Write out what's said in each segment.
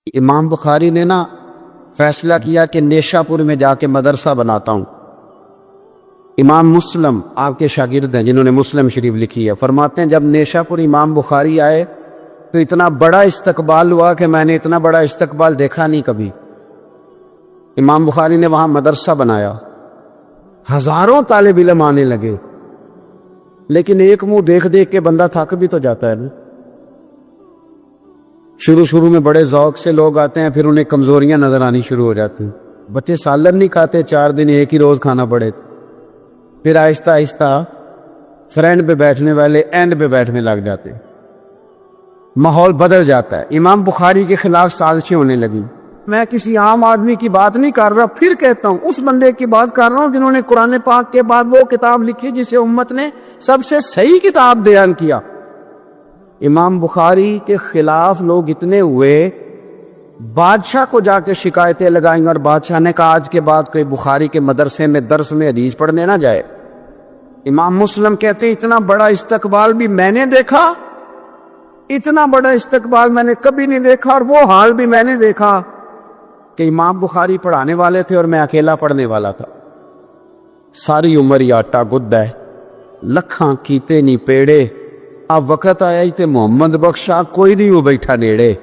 امام بخاری نے فیصلہ کیا کہ نیشاپور میں جا کے مدرسہ بناتا ہوں۔ امام مسلم آپ کے شاگرد ہیں جنہوں نے مسلم شریف لکھی ہے، فرماتے ہیں جب نیشاپور امام بخاری آئے تو اتنا بڑا استقبال ہوا کہ میں نے اتنا بڑا استقبال دیکھا نہیں کبھی۔ امام بخاری نے وہاں مدرسہ بنایا، ہزاروں طالب علم آنے لگے، لیکن ایک منہ دیکھ دیکھ کے بندہ تھک بھی تو جاتا ہے نا۔ شروع میں بڑے ذوق سے لوگ آتے ہیں، پھر انہیں کمزوریاں نظر آنی شروع ہو جاتی ہیں۔ بچے سالن نہیں کھاتے، 4 دن ایک ہی روز کھانا پڑے، پھر آہستہ آہستہ فرینڈ پہ بیٹھنے والے اینڈ پہ بیٹھنے لگ جاتے ہیں، ماحول بدل جاتا ہے۔ امام بخاری کے خلاف سازشیں ہونے لگی۔ میں کسی عام آدمی کی بات نہیں کر رہا، پھر کہتا ہوں اس بندے کی بات کر رہا ہوں جنہوں نے قرآن پاک کے بعد وہ کتاب لکھی جسے امت نے سب سے صحیح کتاب بیان کیا۔ امام بخاری کے خلاف لوگ اتنے ہوئے، بادشاہ کو جا کے شکایتیں لگائیں، اور بادشاہ نے کہا آج کے بعد کوئی بخاری کے مدرسے میں درس میں حدیث پڑھنے نہ جائے۔ امام مسلم کہتے ہیں اتنا بڑا استقبال بھی میں نے دیکھا، اتنا بڑا استقبال میں نے کبھی نہیں دیکھا، اور وہ حال بھی میں نے دیکھا کہ امام بخاری پڑھانے والے تھے اور میں اکیلا پڑھنے والا تھا۔ ساری عمر ہی آٹا گد ہے، لکھاں کیتے نہیں پیڑے، اب وقت آیا ہی تے محمد بخشا کوئی نہیں وہ بیٹھا نیڑے۔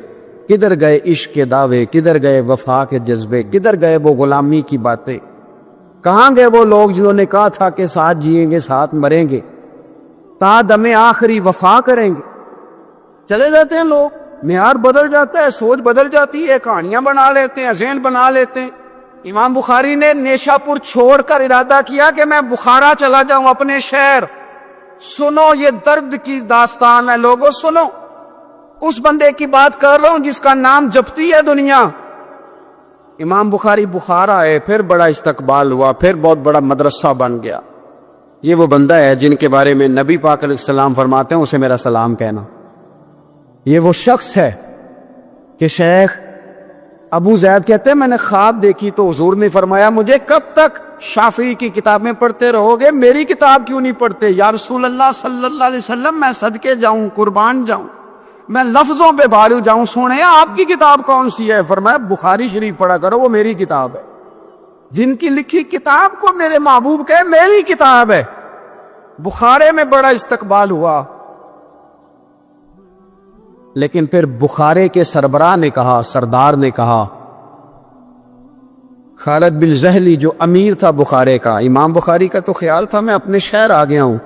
کدھر گئے عشق کے دعوے، کدھر گئے وفا کے جذبے، کدھر گئے وہ غلامی کی باتیں، کہاں گئے وہ لوگ جنہوں نے کہا تھا کہ ساتھ جئیں گے ساتھ مریں گے، تا دم آخری وفا کریں گے۔ چلے جاتے ہیں لوگ، معیار بدل جاتا ہے، سوچ بدل جاتی ہے، کہانیاں بنا لیتے ہیں، ذہن بنا لیتے ہیں۔ امام بخاری نے نیشاپور چھوڑ کر ارادہ کیا کہ میں بخارا چلا جاؤں، اپنے شہر۔ سنو یہ درد کی داستان ہے لوگوں، سنو، اس بندے کی بات کر رہا ہوں جس کا نام جپتی ہے دنیا۔ امام بخاری بخارا آئے، پھر بڑا استقبال ہوا، پھر بہت بڑا مدرسہ بن گیا۔ یہ وہ بندہ ہے جن کے بارے میں نبی پاک علیہ السلام فرماتے ہیں اسے میرا سلام کہنا۔ یہ وہ شخص ہے کہ شیخ ابو زید کہتے ہیں میں نے خواب دیکھی تو حضور نے فرمایا مجھے کب تک شافعی کی کتابیں پڑھتے رہو گے، میری کتاب کیوں نہیں پڑھتے؟ یا رسول اللہ صلی اللہ علیہ وسلم میں صدقے جاؤں، قربان جاؤں، میں لفظوں پہ بھارو جاؤں، سونے آپ کی کتاب کون سی ہے؟ فرمایا بخاری شریف پڑھا کرو، وہ میری کتاب ہے۔ جن کی لکھی کتاب کو میرے محبوب کہے میری کتاب ہے۔ بخارے میں بڑا استقبال ہوا، لیکن پھر بخارے کے سربراہ نے کہا، سردار نے کہا، خالد بن زہلی جو امیر تھا بخارے کا، امام بخاری کا تو خیال تھا میں اپنے شہر آ گیا ہوں،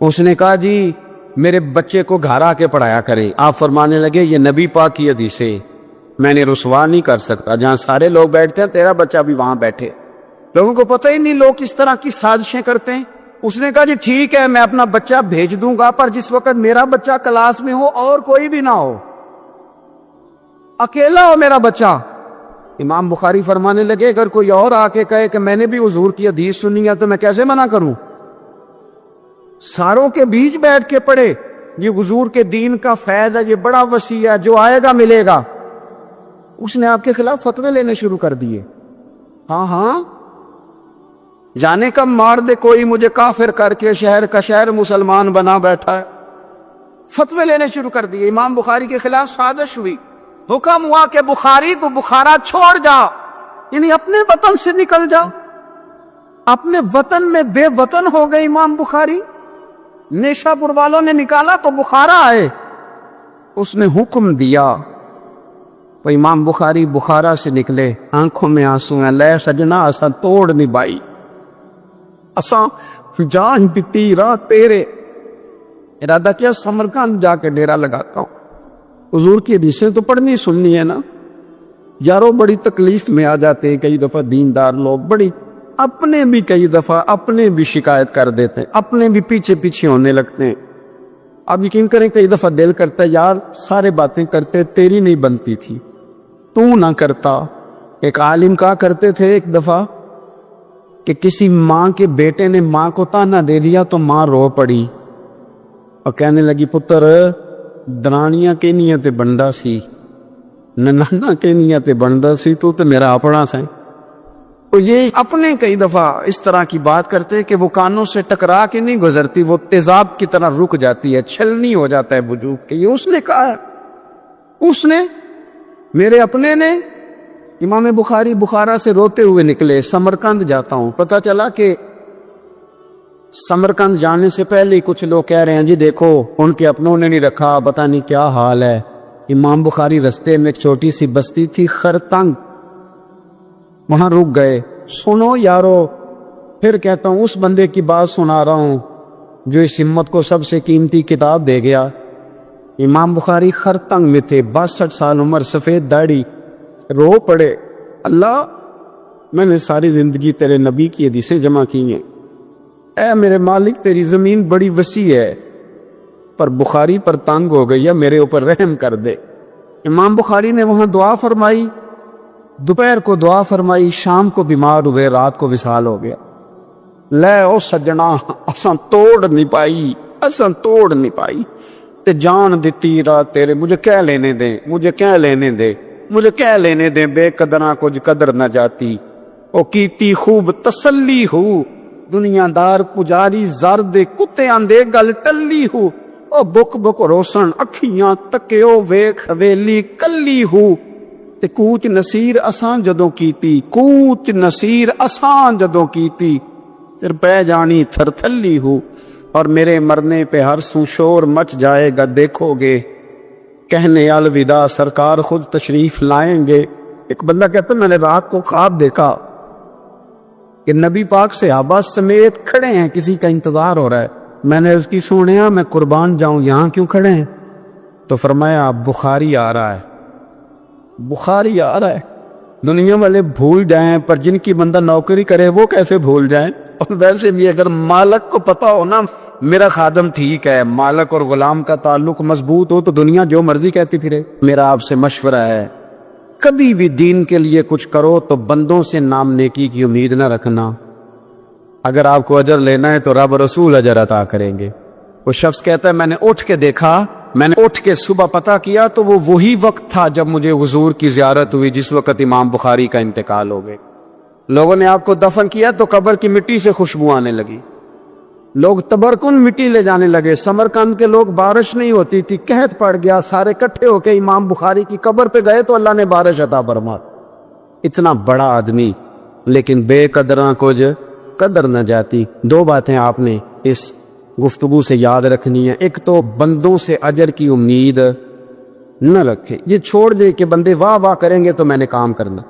اس نے کہا جی میرے بچے کو گھر آ کے پڑھایا کریں۔ آپ فرمانے لگے یہ نبی پاک کی حدیثیں میں نے رسوا نہیں کر سکتا، جہاں سارے لوگ بیٹھتے ہیں تیرا بچہ بھی وہاں بیٹھے۔ لوگوں کو پتہ ہی نہیں لوگ کس طرح کی سازشیں کرتے ہیں۔ اس نے کہا جی ٹھیک ہے میں اپنا بچہ بھیج دوں گا، پر جس وقت میرا بچہ کلاس میں ہو اور کوئی بھی نہ ہو، اکیلا ہو میرا بچہ۔ امام بخاری فرمانے لگے اگر کوئی اور آ کے کہے کہ میں نے بھی حضور کی حدیث سنی ہے تو میں کیسے منع کروں؟ ساروں کے بیچ بیٹھ کے پڑھے، یہ حضور کے دین کا فیض ہے، یہ بڑا وسیع ہے، جو آئے گا ملے گا۔ اس نے آپ کے خلاف فتوے لینے شروع کر دیے۔ ہاں جانے کب مار دے کوئی مجھے کافر کر کے، شہر کا شہر مسلمان بنا بیٹھا ہے۔ فتوے لینے شروع کر دیے، امام بخاری کے خلاف سازش ہوئی، حکم ہوا کہ بخاری کو بخارا چھوڑ جا، یعنی اپنے وطن سے نکل جا۔ اپنے وطن میں بے وطن ہو گئے امام بخاری۔ نیشاپور والوں نے نکالا تو بخارا آئے، اس نے حکم دیا تو امام بخاری بخارا سے نکلے، آنکھوں میں آنسو ہیں، لے سجنا اسا توڑ نبھائی، اساں جان دیتی رات تیرے۔ ارادہ کیا سمرقند جا کے ڈیرا لگاتا ہوں، حضور کی حدیثیں تو پڑھنی سننی ہے نا۔ یارو بڑی تکلیف میں آ جاتے ہیں کئی دفعہ دیندار لوگ، بڑی اپنے بھی کئی دفعہ اپنے بھی شکایت کر دیتے ہیں، اپنے بھی پیچھے پیچھے ہونے لگتے ہیں۔ اب یقین کریں کئی دفعہ دل کرتا ہے یار سارے باتیں کرتے تیری نہیں بنتی تھی، تو نہ کرتا۔ ایک عالم کہا کرتے تھے ایک دفعہ کہ کسی ماں کے بیٹے نے ماں کو تانا دے دیا تو ماں رو پڑی اور کہنے لگی پتر درانیاں کے نیت بندا سی، ننانا کے نیت بندا سی، تو میرا اپنا سائیں۔ تو یہ اپنے کئی دفعہ اس طرح کی بات کرتے کہ وہ کانوں سے ٹکرا کے نہیں گزرتی، وہ تیزاب کی طرح رک جاتی ہے، چھلنی ہو جاتا ہے وجود کے۔ یہ اس نے کہا ہے، اس نے میرے اپنے نے امام بخاری بخارا سے روتے ہوئے نکلے، سمرقند جاتا ہوں، پتہ چلا کہ سمرقند جانے سے پہلے کچھ لوگ کہہ رہے ہیں جی دیکھو ان کے اپنوں نے نہیں رکھا، پتہ نہیں کیا حال ہے۔ امام بخاری رستے میں ایک چھوٹی سی بستی تھی خرتنگ، وہاں رک گئے۔ سنو یارو، پھر کہتا ہوں اس بندے کی بات سنا رہا ہوں جو اس امت کو سب سے قیمتی کتاب دے گیا۔ امام بخاری خرتنگ میں تھے، 62 سال عمر، سفید داڑھی، رو پڑے، اللہ میں نے ساری زندگی تیرے نبی کی حدیثیں جمع کی ہیں، اے میرے مالک تیری زمین بڑی وسیع ہے پر بخاری پر تنگ ہو گئی ہے، میرے اوپر رحم کر دے۔ امام بخاری نے وہاں دعا فرمائی، دوپہر کو دعا فرمائی، شام کو بیمار ہوئے، رات کو وصال ہو گیا۔ لے او سجنا اساں توڑ نہیں پائی تے جان دتی رات تیرے، مجھے کہہ لینے دیں بے قدراں کچھ قدر نہ جاتی، او کیتی خوب تسلی ہو، دنیا دار پجاری زرد کتے آندے گل ٹلی ہو، او بک روشن اکھیاں تکیو ویکھ حویلی کلی ہو، تے کوچ نصیر اساں جدوں کیتی پھر پہ جانی تھر تھلی ہو، اور میرے مرنے پہ ہر سو شور مچ جائے گا، دیکھو گے کہنے الوداع سرکار خود تشریف لائیں گے۔ ایک بندہ کہتا میں نے رات کو خواب دیکھا کہ نبی پاک صحابہ سمیت کھڑے ہیں، کسی کا انتظار ہو رہا ہے۔ میں نے اس کی سنیا میں قربان جاؤں، یہاں کیوں کھڑے ہیں؟ تو فرمایا بخاری آ رہا ہے۔ دنیا والے بھول جائیں پر جن کی بندہ نوکری کرے وہ کیسے بھول جائیں؟ اور ویسے بھی اگر مالک کو پتا ہو نا میرا خادم ٹھیک ہے، مالک اور غلام کا تعلق مضبوط ہو تو دنیا جو مرضی کہتی پھرے۔ میرا آپ سے مشورہ ہے کبھی بھی دین کے لیے کچھ کرو تو بندوں سے نام نیکی کی امید نہ رکھنا، اگر آپ کو اجر لینا ہے تو رب رسول اجر عطا کریں گے۔ وہ شخص کہتا ہے میں نے اٹھ کے صبح پتہ کیا تو وہ وہی وقت تھا جب مجھے حضور کی زیارت ہوئی جس وقت امام بخاری کا انتقال ہو گئے۔ لوگوں نے آپ کو دفن کیا تو قبر کی مٹی سے خوشبو آنے لگی، لوگ تبرکن مٹی لے جانے لگے۔ سمرقند کے لوگ بارش نہیں ہوتی تھی، قحط پڑ گیا، سارے کٹھے ہو کے امام بخاری کی قبر پہ گئے تو اللہ نے بارش عطا فرما۔ اتنا بڑا آدمی لیکن بے قدراں کچھ قدر نہ جاتی۔ دو باتیں آپ نے اس گفتگو سے یاد رکھنی ہے، ایک تو بندوں سے اجر کی امید نہ رکھے، یہ چھوڑ دے کہ بندے واہ واہ کریں گے تو میں نے کام کرنا۔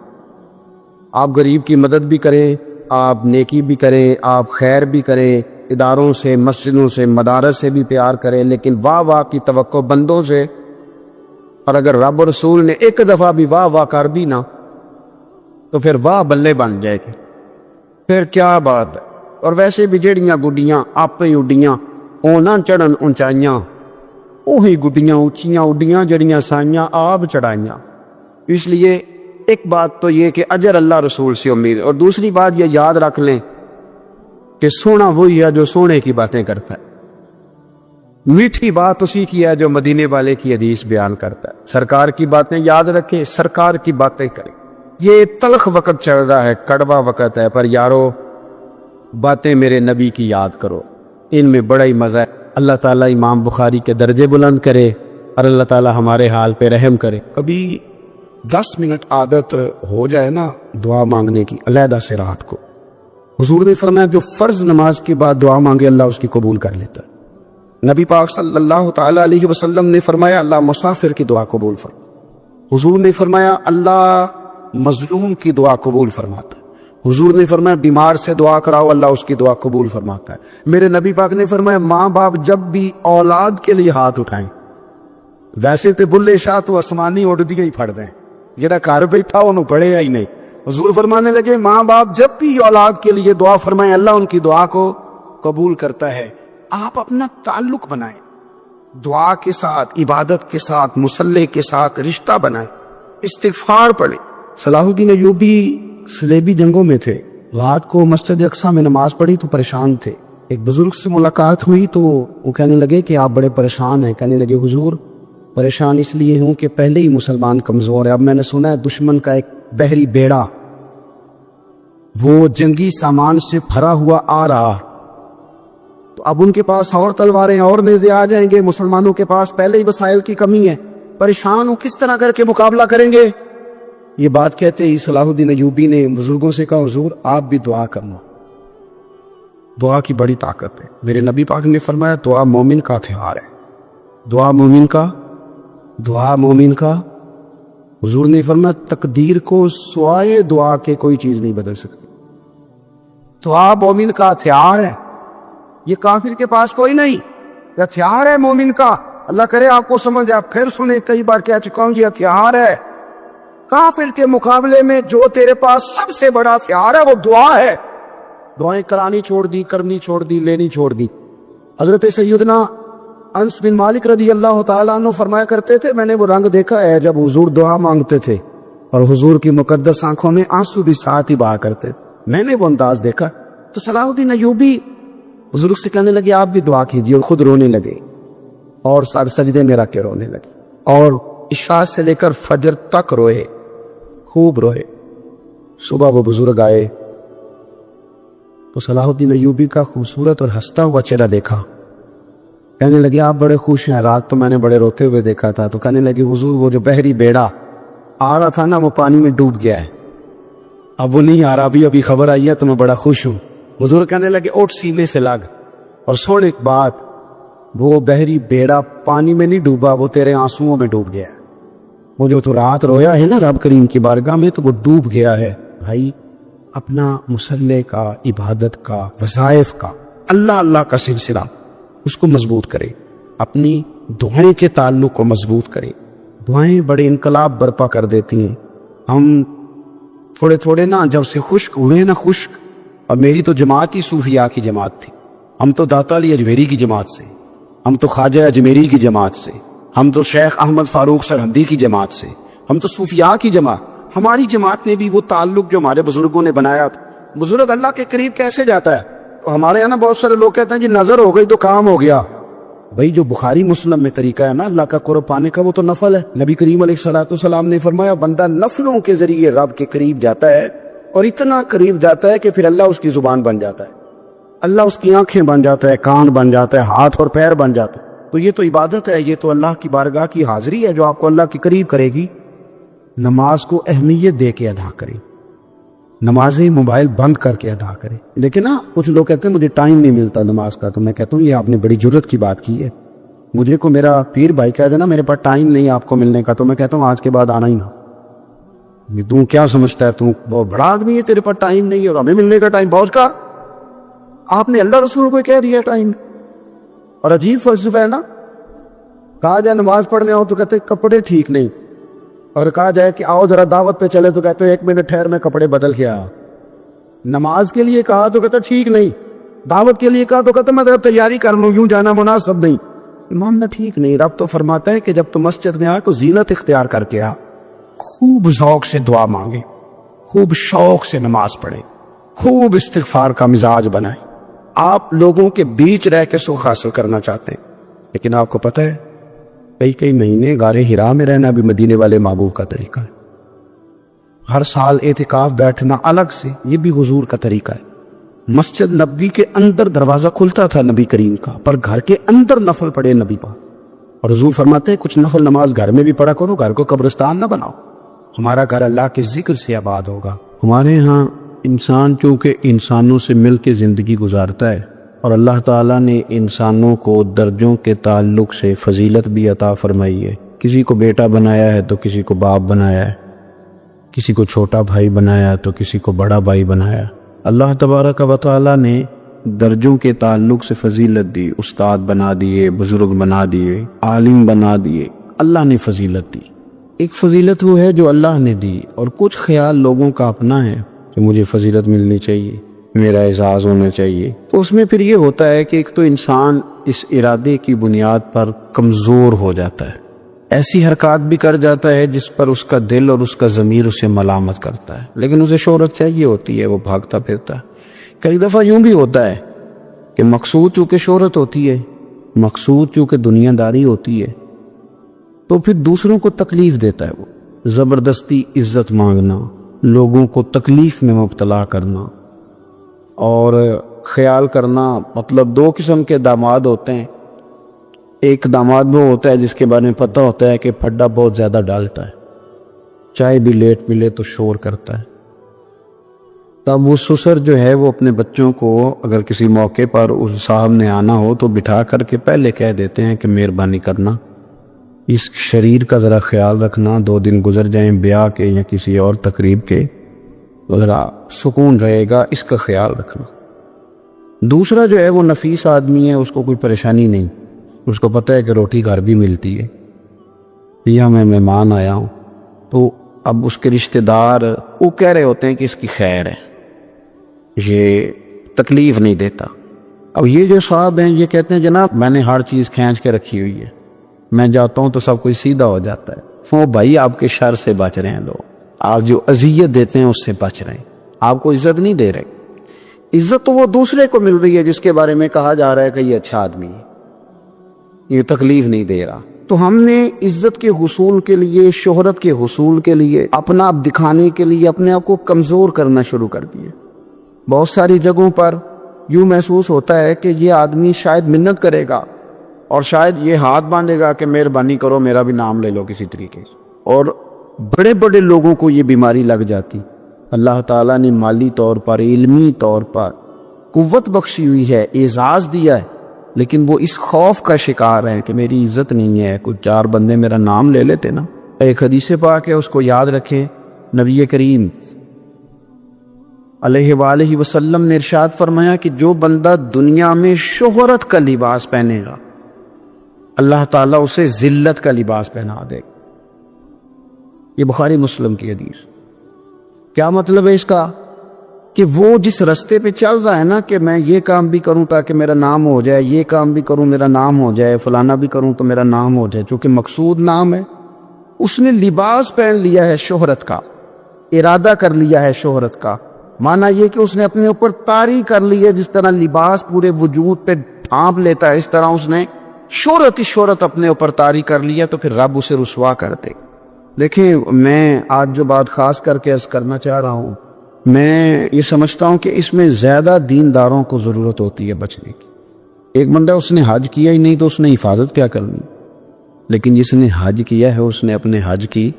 آپ غریب کی مدد بھی کریں، آپ نیکی بھی کریں، آپ خیر بھی کریں، اداروں سے، مسجدوں سے، مدارس سے بھی پیار کریں، لیکن واہ واہ کی توقع بندوں سے، اور اگر رب رسول نے ایک دفعہ بھی واہ واہ کر دی نا تو پھر واہ بلے بن جائے گی، پھر کیا بات ہے۔ اور ویسے بھی جڑیاں گڈیاں آپ ہی اڈیاں اونا چڑھن اونچائیاں، وہی گڈیاں اونچیاں اڈیاں جڑیاں سائیاں آپ چڑھائیاں۔ اس لیے ایک بات تو یہ کہ اجر اللہ رسول سے امید، اور دوسری بات یہ یاد رکھ لیں کہ سونا وہی ہے جو سونے کی باتیں کرتا ہے، میٹھی بات اسی کی ہے جو مدینے والے کی حدیث بیان کرتا ہے۔ سرکار کی باتیں یاد رکھیں، سرکار کی باتیں کریں۔ یہ تلخ وقت چل رہا ہے، کڑوا وقت ہے، پر یارو باتیں میرے نبی کی یاد کرو، ان میں بڑا ہی مزہ ہے۔ اللہ تعالیٰ امام بخاری کے درجے بلند کرے اور اللہ تعالیٰ ہمارے حال پہ رحم کرے۔ کبھی 10 منٹ عادت ہو جائے نا دعا مانگنے کی علیحدہ سے رات کو، حضور نے فرمایا جو فرض نماز کے بعد دعا مانگے اللہ اس کی قبول کر لیتا ہے۔ نبی پاک صلی اللہ تعالیٰ علیہ وسلم نے فرمایا اللہ مسافر کی دعا قبول فرماتا۔ حضور نے فرمایا اللہ مظلوم کی دعا قبول فرماتا ہے۔ حضور نے فرمایا بیمار سے دعا کراؤ اللہ اس کی دعا قبول فرماتا ہے۔ میرے نبی پاک نے فرمایا ماں باپ جب بھی اولاد کے لیے ہاتھ اٹھائیں، ویسے تو بلے شاہ تو آسمانی اڑ دیا ہی پھڑ دیں، جڑا گھر بیٹھا انہوں پڑھے ہی نہیں۔ حضور فرمانے لگے ماں باپ جب بھی اولاد کے لیے دعا فرمائیں اللہ ان کی دعا کو قبول کرتا ہے۔ آپ اپنا تعلق بنائیں دعا کے ساتھ، عبادت کے ساتھ، مصلی کے ساتھ رشتہ بنائیں، استغفار پڑھیں۔ صلاح الدین ایوبی صلیبی جنگوں میں تھے، رات کو مسجد اقصیٰ میں نماز پڑھی تو پریشان تھے۔ ایک بزرگ سے ملاقات ہوئی تو وہ کہنے لگے کہ آپ بڑے پریشان ہیں۔ کہنے لگے حضور پریشان اس لیے ہوں کہ پہلے ہی مسلمان کمزور ہے، اب میں نے سنا ہے دشمن کا ایک بحری بیڑا وہ جنگی سامان سے بھرا ہوا آ رہا، تو اب ان کے پاس اور تلواریں اور نیزے آ جائیں گے، مسلمانوں کے پاس پہلے ہی وسائل کی کمی ہے۔ پریشان ہوں کس طرح کر کے مقابلہ کریں گے؟ یہ بات کہتے ہی صلاح الدین ایوبی نے بزرگوں سے کہا حضور آپ بھی دعا کرنا، دعا کی بڑی طاقت ہے۔ میرے نبی پاک نے فرمایا دعا مومن کا ہتھیار ہے، دعا مومن کا حضور نے فرمایا تقدیر کو سوائے دعا کے کوئی چیز نہیں بدل سکتی۔ دعا مومن کا ہتھیار ہے، یہ کافر کے پاس کوئی نہیں، یہ ہتھیار ہے مومن کا۔ اللہ کرے آپ کو سمجھ آئے، پھر سنیں، کئی بار کہہ چکا ہوں یہ ہتھیار ہے۔ کافر کے مقابلے میں جو تیرے پاس سب سے بڑا ہتھیار ہے وہ دعا ہے۔ دعائیں کرانی چھوڑ دی، کرنی چھوڑ دی، لینی چھوڑ دی۔ حضرت سیدنا انس بن مالک رضی اللہ تعالیٰ عنہ فرمایا کرتے تھے میں نے وہ رنگ دیکھا ہے جب حضور دعا مانگتے تھے اور حضور کی مقدس آنکھوں میں آنسو بھی ساتھ ہی بہا کرتے تھے، میں نے وہ انداز دیکھا۔ تو صلاح الدین ایوبی حضور سے کہنے لگے آپ بھی دعا کیجیے، اور خود رونے لگے اور سر سجدے میں رکھ کے رونے لگے، اور عشاء سے لے کر فجر تک روئے، خوب روئے۔ صبح وہ بزرگ آئے تو صلاح الدین ایوبی کا خوبصورت اور ہنستا ہوا چہرہ دیکھا، کہنے لگے آپ بڑے خوش ہیں، رات تو میں نے بڑے روتے ہوئے دیکھا تھا۔ تو کہنے لگے حضور وہ جو بحری بیڑا آ رہا تھا نا وہ پانی میں ڈوب گیا ہے، اب وہ نہیں آ رہا، ابھی خبر آئی ہے تو میں بڑا خوش ہوں۔ حضور کہنے لگے اٹھ سینے سے لگ، اور سن ایک بات، وہ بحری بیڑا پانی میں نہیں ڈوبا، وہ تیرے آنسوؤں میں ڈوب گیا ہے۔ وہ جو تو رات رویا ہے نا رب کریم کی بارگاہ میں تو وہ ڈوب گیا ہے۔ بھائی اپنا مصلے کا، عبادت کا، وظائف کا، اللہ کا سلسلہ اس کو مضبوط کرے، اپنی دعائیں کے تعلق کو مضبوط کرے۔ دعائیں بڑے انقلاب برپا کر دیتی ہیں۔ ہم تھوڑے نا جب سے خشک ہوئے نا، خشک، اور میری تو جماعت ہی صوفیاء کی جماعت تھی، ہم تو داتا علی اجمیری کی جماعت سے، ہم تو خواجہ اجمیری کی جماعت سے، ہم تو شیخ احمد فاروق سرہندی کی جماعت سے، ہم تو صوفیاء کی جماعت۔ ہماری جماعت میں بھی وہ تعلق جو ہمارے بزرگوں نے بنایا تھا۔ بزرگ اللہ کے قریب کیسے جاتا ہے؟ ہمارے یہاں نا بہت سارے لوگ کہتے ہیں جی نظر ہو گئی تو کام ہو گیا۔ بھائی جو بخاری مسلم میں طریقہ ہے نا اللہ کا قرب پانے کا وہ تو نفل ہے۔ نبی کریم علیہ السلام نے فرمایا بندہ نفلوں کے ذریعے رب کے قریب جاتا ہے، اور اتنا قریب جاتا ہے کہ پھر اللہ اس کی زبان بن جاتا ہے، اللہ اس کی آنکھیں بن جاتا ہے، کان بن جاتا ہے، ہاتھ اور پیر بن جاتا ہے۔ تو یہ تو عبادت ہے، یہ تو اللہ کی بارگاہ کی حاضری ہے جو آپ کو اللہ کے قریب کرے گی۔ نماز کو اہمیت دے کے ادا کریں، نمازیں موبائل بند کر کے ادا کریں۔ لیکن نا کچھ لوگ کہتے ہیں مجھے ٹائم نہیں ملتا نماز کا، تو میں کہتا ہوں یہ آپ نے بڑی جرت کی بات کی ہے۔ مجھے کو میرا پیر بھائی کہہ دینا میرے پاس ٹائم نہیں آپ کو ملنے کا، تو میں کہتا ہوں آج کے بعد آنا ہی نہ۔ تو کیا سمجھتا ہے تو بہت بڑا آدمی ہے، تیرے پاس ٹائم نہیں ہے اور ہمیں ملنے کا ٹائم پہنچ کا؟ آپ نے اللہ رسول کو کہہ دیا ٹائم، اور عجیب فلسفہ ہے نا۔ کہا جائے نماز پڑھنے آؤ تو کہتے کپڑے ٹھیک نہیں، اور کہا جائے کہ آؤ ذرا دعوت پہ چلے تو کہتے ایک منٹ ٹھہر میں کپڑے بدل کے آیا۔ نماز کے لیے کہا تو کہتا ٹھیک نہیں، دعوت کے لیے کہا تو کہتا میں ذرا تیاری کر لوں، یوں جانا مناسب نہیں۔ امام نے ٹھیک نہیں۔ رب تو فرماتا ہے کہ جب تو مسجد میں آئے تو زینت اختیار کر کے آ، خوب ذوق سے دعا مانگے، خوب شوق سے نماز پڑھے، خوب استغفار کا مزاج بنائے۔ آپ لوگوں کے بیچ رہ کے سکھ حاصل کرنا چاہتے ہیں، لیکن آپ کو پتہ ہے کئی مہینے غار حرا میں رہنا بھی مدینے والے محبوب کا طریقہ ہے۔ ہر سال اعتکاف بیٹھنا الگ سے، یہ بھی حضور کا طریقہ ہے۔ مسجد نبوی کے اندر دروازہ کھلتا تھا نبی کریم کا، پر گھر کے اندر نفل پڑھے نبی پاک، اور حضور فرماتے ہیں کچھ نفل نماز گھر میں بھی پڑھا کرو، گھر کو قبرستان نہ بناؤ۔ ہمارا گھر اللہ کے ذکر سے آباد ہوگا۔ ہمارے ہاں انسان چونکہ انسانوں سے مل کے زندگی گزارتا ہے، اور اللہ تعالیٰ نے انسانوں کو درجوں کے تعلق سے فضیلت بھی عطا فرمائی ہے۔ کسی کو بیٹا بنایا ہے تو کسی کو باپ بنایا ہے، کسی کو چھوٹا بھائی بنایا تو کسی کو بڑا بھائی بنایا۔ اللہ تبارک و تعالیٰ نے درجوں کے تعلق سے فضیلت دی، استاد بنا دیے، بزرگ بنا دیے، عالم بنا دیے، اللہ نے فضیلت دی۔ ایک فضیلت وہ ہے جو اللہ نے دی، اور کچھ خیال لوگوں کا اپنا ہے کہ مجھے فضیلت ملنی چاہیے، میرا اعزاز ہونا چاہیے۔ تو اس میں پھر یہ ہوتا ہے کہ ایک تو انسان اس ارادے کی بنیاد پر کمزور ہو جاتا ہے، ایسی حرکات بھی کر جاتا ہے جس پر اس کا دل اور اس کا ضمیر اسے ملامت کرتا ہے، لیکن اسے شہرت چاہیے ہوتی ہے، وہ بھاگتا پھرتا ہے۔ کئی دفعہ یوں بھی ہوتا ہے کہ مقصود چونکہ شہرت ہوتی ہے، مقصود چونکہ دنیا داری ہوتی ہے، تو پھر دوسروں کو تکلیف دیتا ہے، وہ زبردستی عزت مانگنا، لوگوں کو تکلیف میں مبتلا کرنا، اور خیال کرنا۔ مطلب دو قسم کے داماد ہوتے ہیں، ایک داماد وہ ہوتا ہے جس کے بارے میں پتہ ہوتا ہے کہ پھڈا بہت زیادہ ڈالتا ہے، چائے بھی لیٹ ملے تو شور کرتا ہے، تب وہ سسر جو ہے وہ اپنے بچوں کو اگر کسی موقع پر اس صاحب نے آنا ہو تو بٹھا کر کے پہلے کہہ دیتے ہیں کہ مہربانی کرنا اس شریر کا ذرا خیال رکھنا، 2 دن گزر جائیں بیاہ کے یا کسی اور تقریب کے تو ذرا سکون رہے گا، اس کا خیال رکھنا۔ دوسرا جو ہے وہ نفیس آدمی ہے، اس کو کوئی پریشانی نہیں، اس کو پتہ ہے کہ روٹی گھر بھی ملتی ہے، یا میں مہمان آیا ہوں، تو اب اس کے رشتہ دار وہ کہہ رہے ہوتے ہیں کہ اس کی خیر ہے، یہ تکلیف نہیں دیتا۔ اب یہ جو صاحب ہیں یہ کہتے ہیں جناب میں نے ہر چیز کھینچ کے رکھی ہوئی ہے، میں جاتا ہوں تو سب کچھ سیدھا ہو جاتا ہے۔ وہ بھائی آپ کے شر سے بچ رہے ہیں لوگ، آپ جو اذیت دیتے ہیں اس سے بچ رہے ہیں، آپ کو عزت نہیں دے رہے۔ عزت تو وہ دوسرے کو مل رہی ہے جس کے بارے میں کہا جا رہا ہے کہ یہ اچھا آدمی ہے، یہ تکلیف نہیں دے رہا۔ تو ہم نے عزت کے حصول کے لیے، شہرت کے حصول کے لیے، اپنا آپ دکھانے کے لیے اپنے آپ کو کمزور کرنا شروع کر دیے۔ بہت ساری جگہوں پر یوں محسوس ہوتا ہے کہ یہ آدمی شاید منت کرے گا اور شاید یہ ہاتھ باندھے گا کہ مہربانی کرو میرا بھی نام لے لو کسی طریقے سے، اور بڑے بڑے لوگوں کو یہ بیماری لگ جاتی۔ اللہ تعالیٰ نے مالی طور پر، علمی طور پر قوت بخشی ہوئی ہے، اعزاز دیا ہے، لیکن وہ اس خوف کا شکار ہے کہ میری عزت نہیں ہے، کچھ 4 بندے میرا نام لے لیتے نا۔ ایک حدیث پاک ہے، اس کو یاد رکھیں، نبی کریم علیہ وآلہ وسلم نے ارشاد فرمایا کہ جو بندہ دنیا میں شہرت کا لباس پہنے گا اللہ تعالیٰ اسے ذلت کا لباس پہنا دے گا۔ یہ بخاری مسلم کی حدیث۔ کیا مطلب ہے اس کا؟ کہ وہ جس رستے پہ چل رہا ہے نا کہ میں یہ کام بھی کروں تاکہ میرا نام ہو جائے، یہ کام بھی کروں میرا نام ہو جائے، فلانا بھی کروں تو میرا نام ہو جائے، چونکہ مقصود نام ہے، اس نے لباس پہن لیا ہے شہرت کا، ارادہ کر لیا ہے شہرت کا۔ مانا یہ کہ اس نے اپنے اوپر طاری کر لی ہے، جس طرح لباس پورے وجود پہ ڈھانپ لیتا ہے، اس طرح اس نے شہرت اپنے اوپر طاری کر لیا، تو پھر رب اسے رسوا کر دے۔ دیکھیں میں آج جو بات خاص کر کے عرض کرنا چاہ رہا ہوں، میں یہ سمجھتا ہوں کہ اس میں زیادہ دینداروں کو ضرورت ہوتی ہے بچنے کی۔ ایک بندہ اس نے حج کیا ہی نہیں تو اس نے حفاظت کیا کرنی، لیکن جس نے حج کیا ہے اس نے اپنے حج کی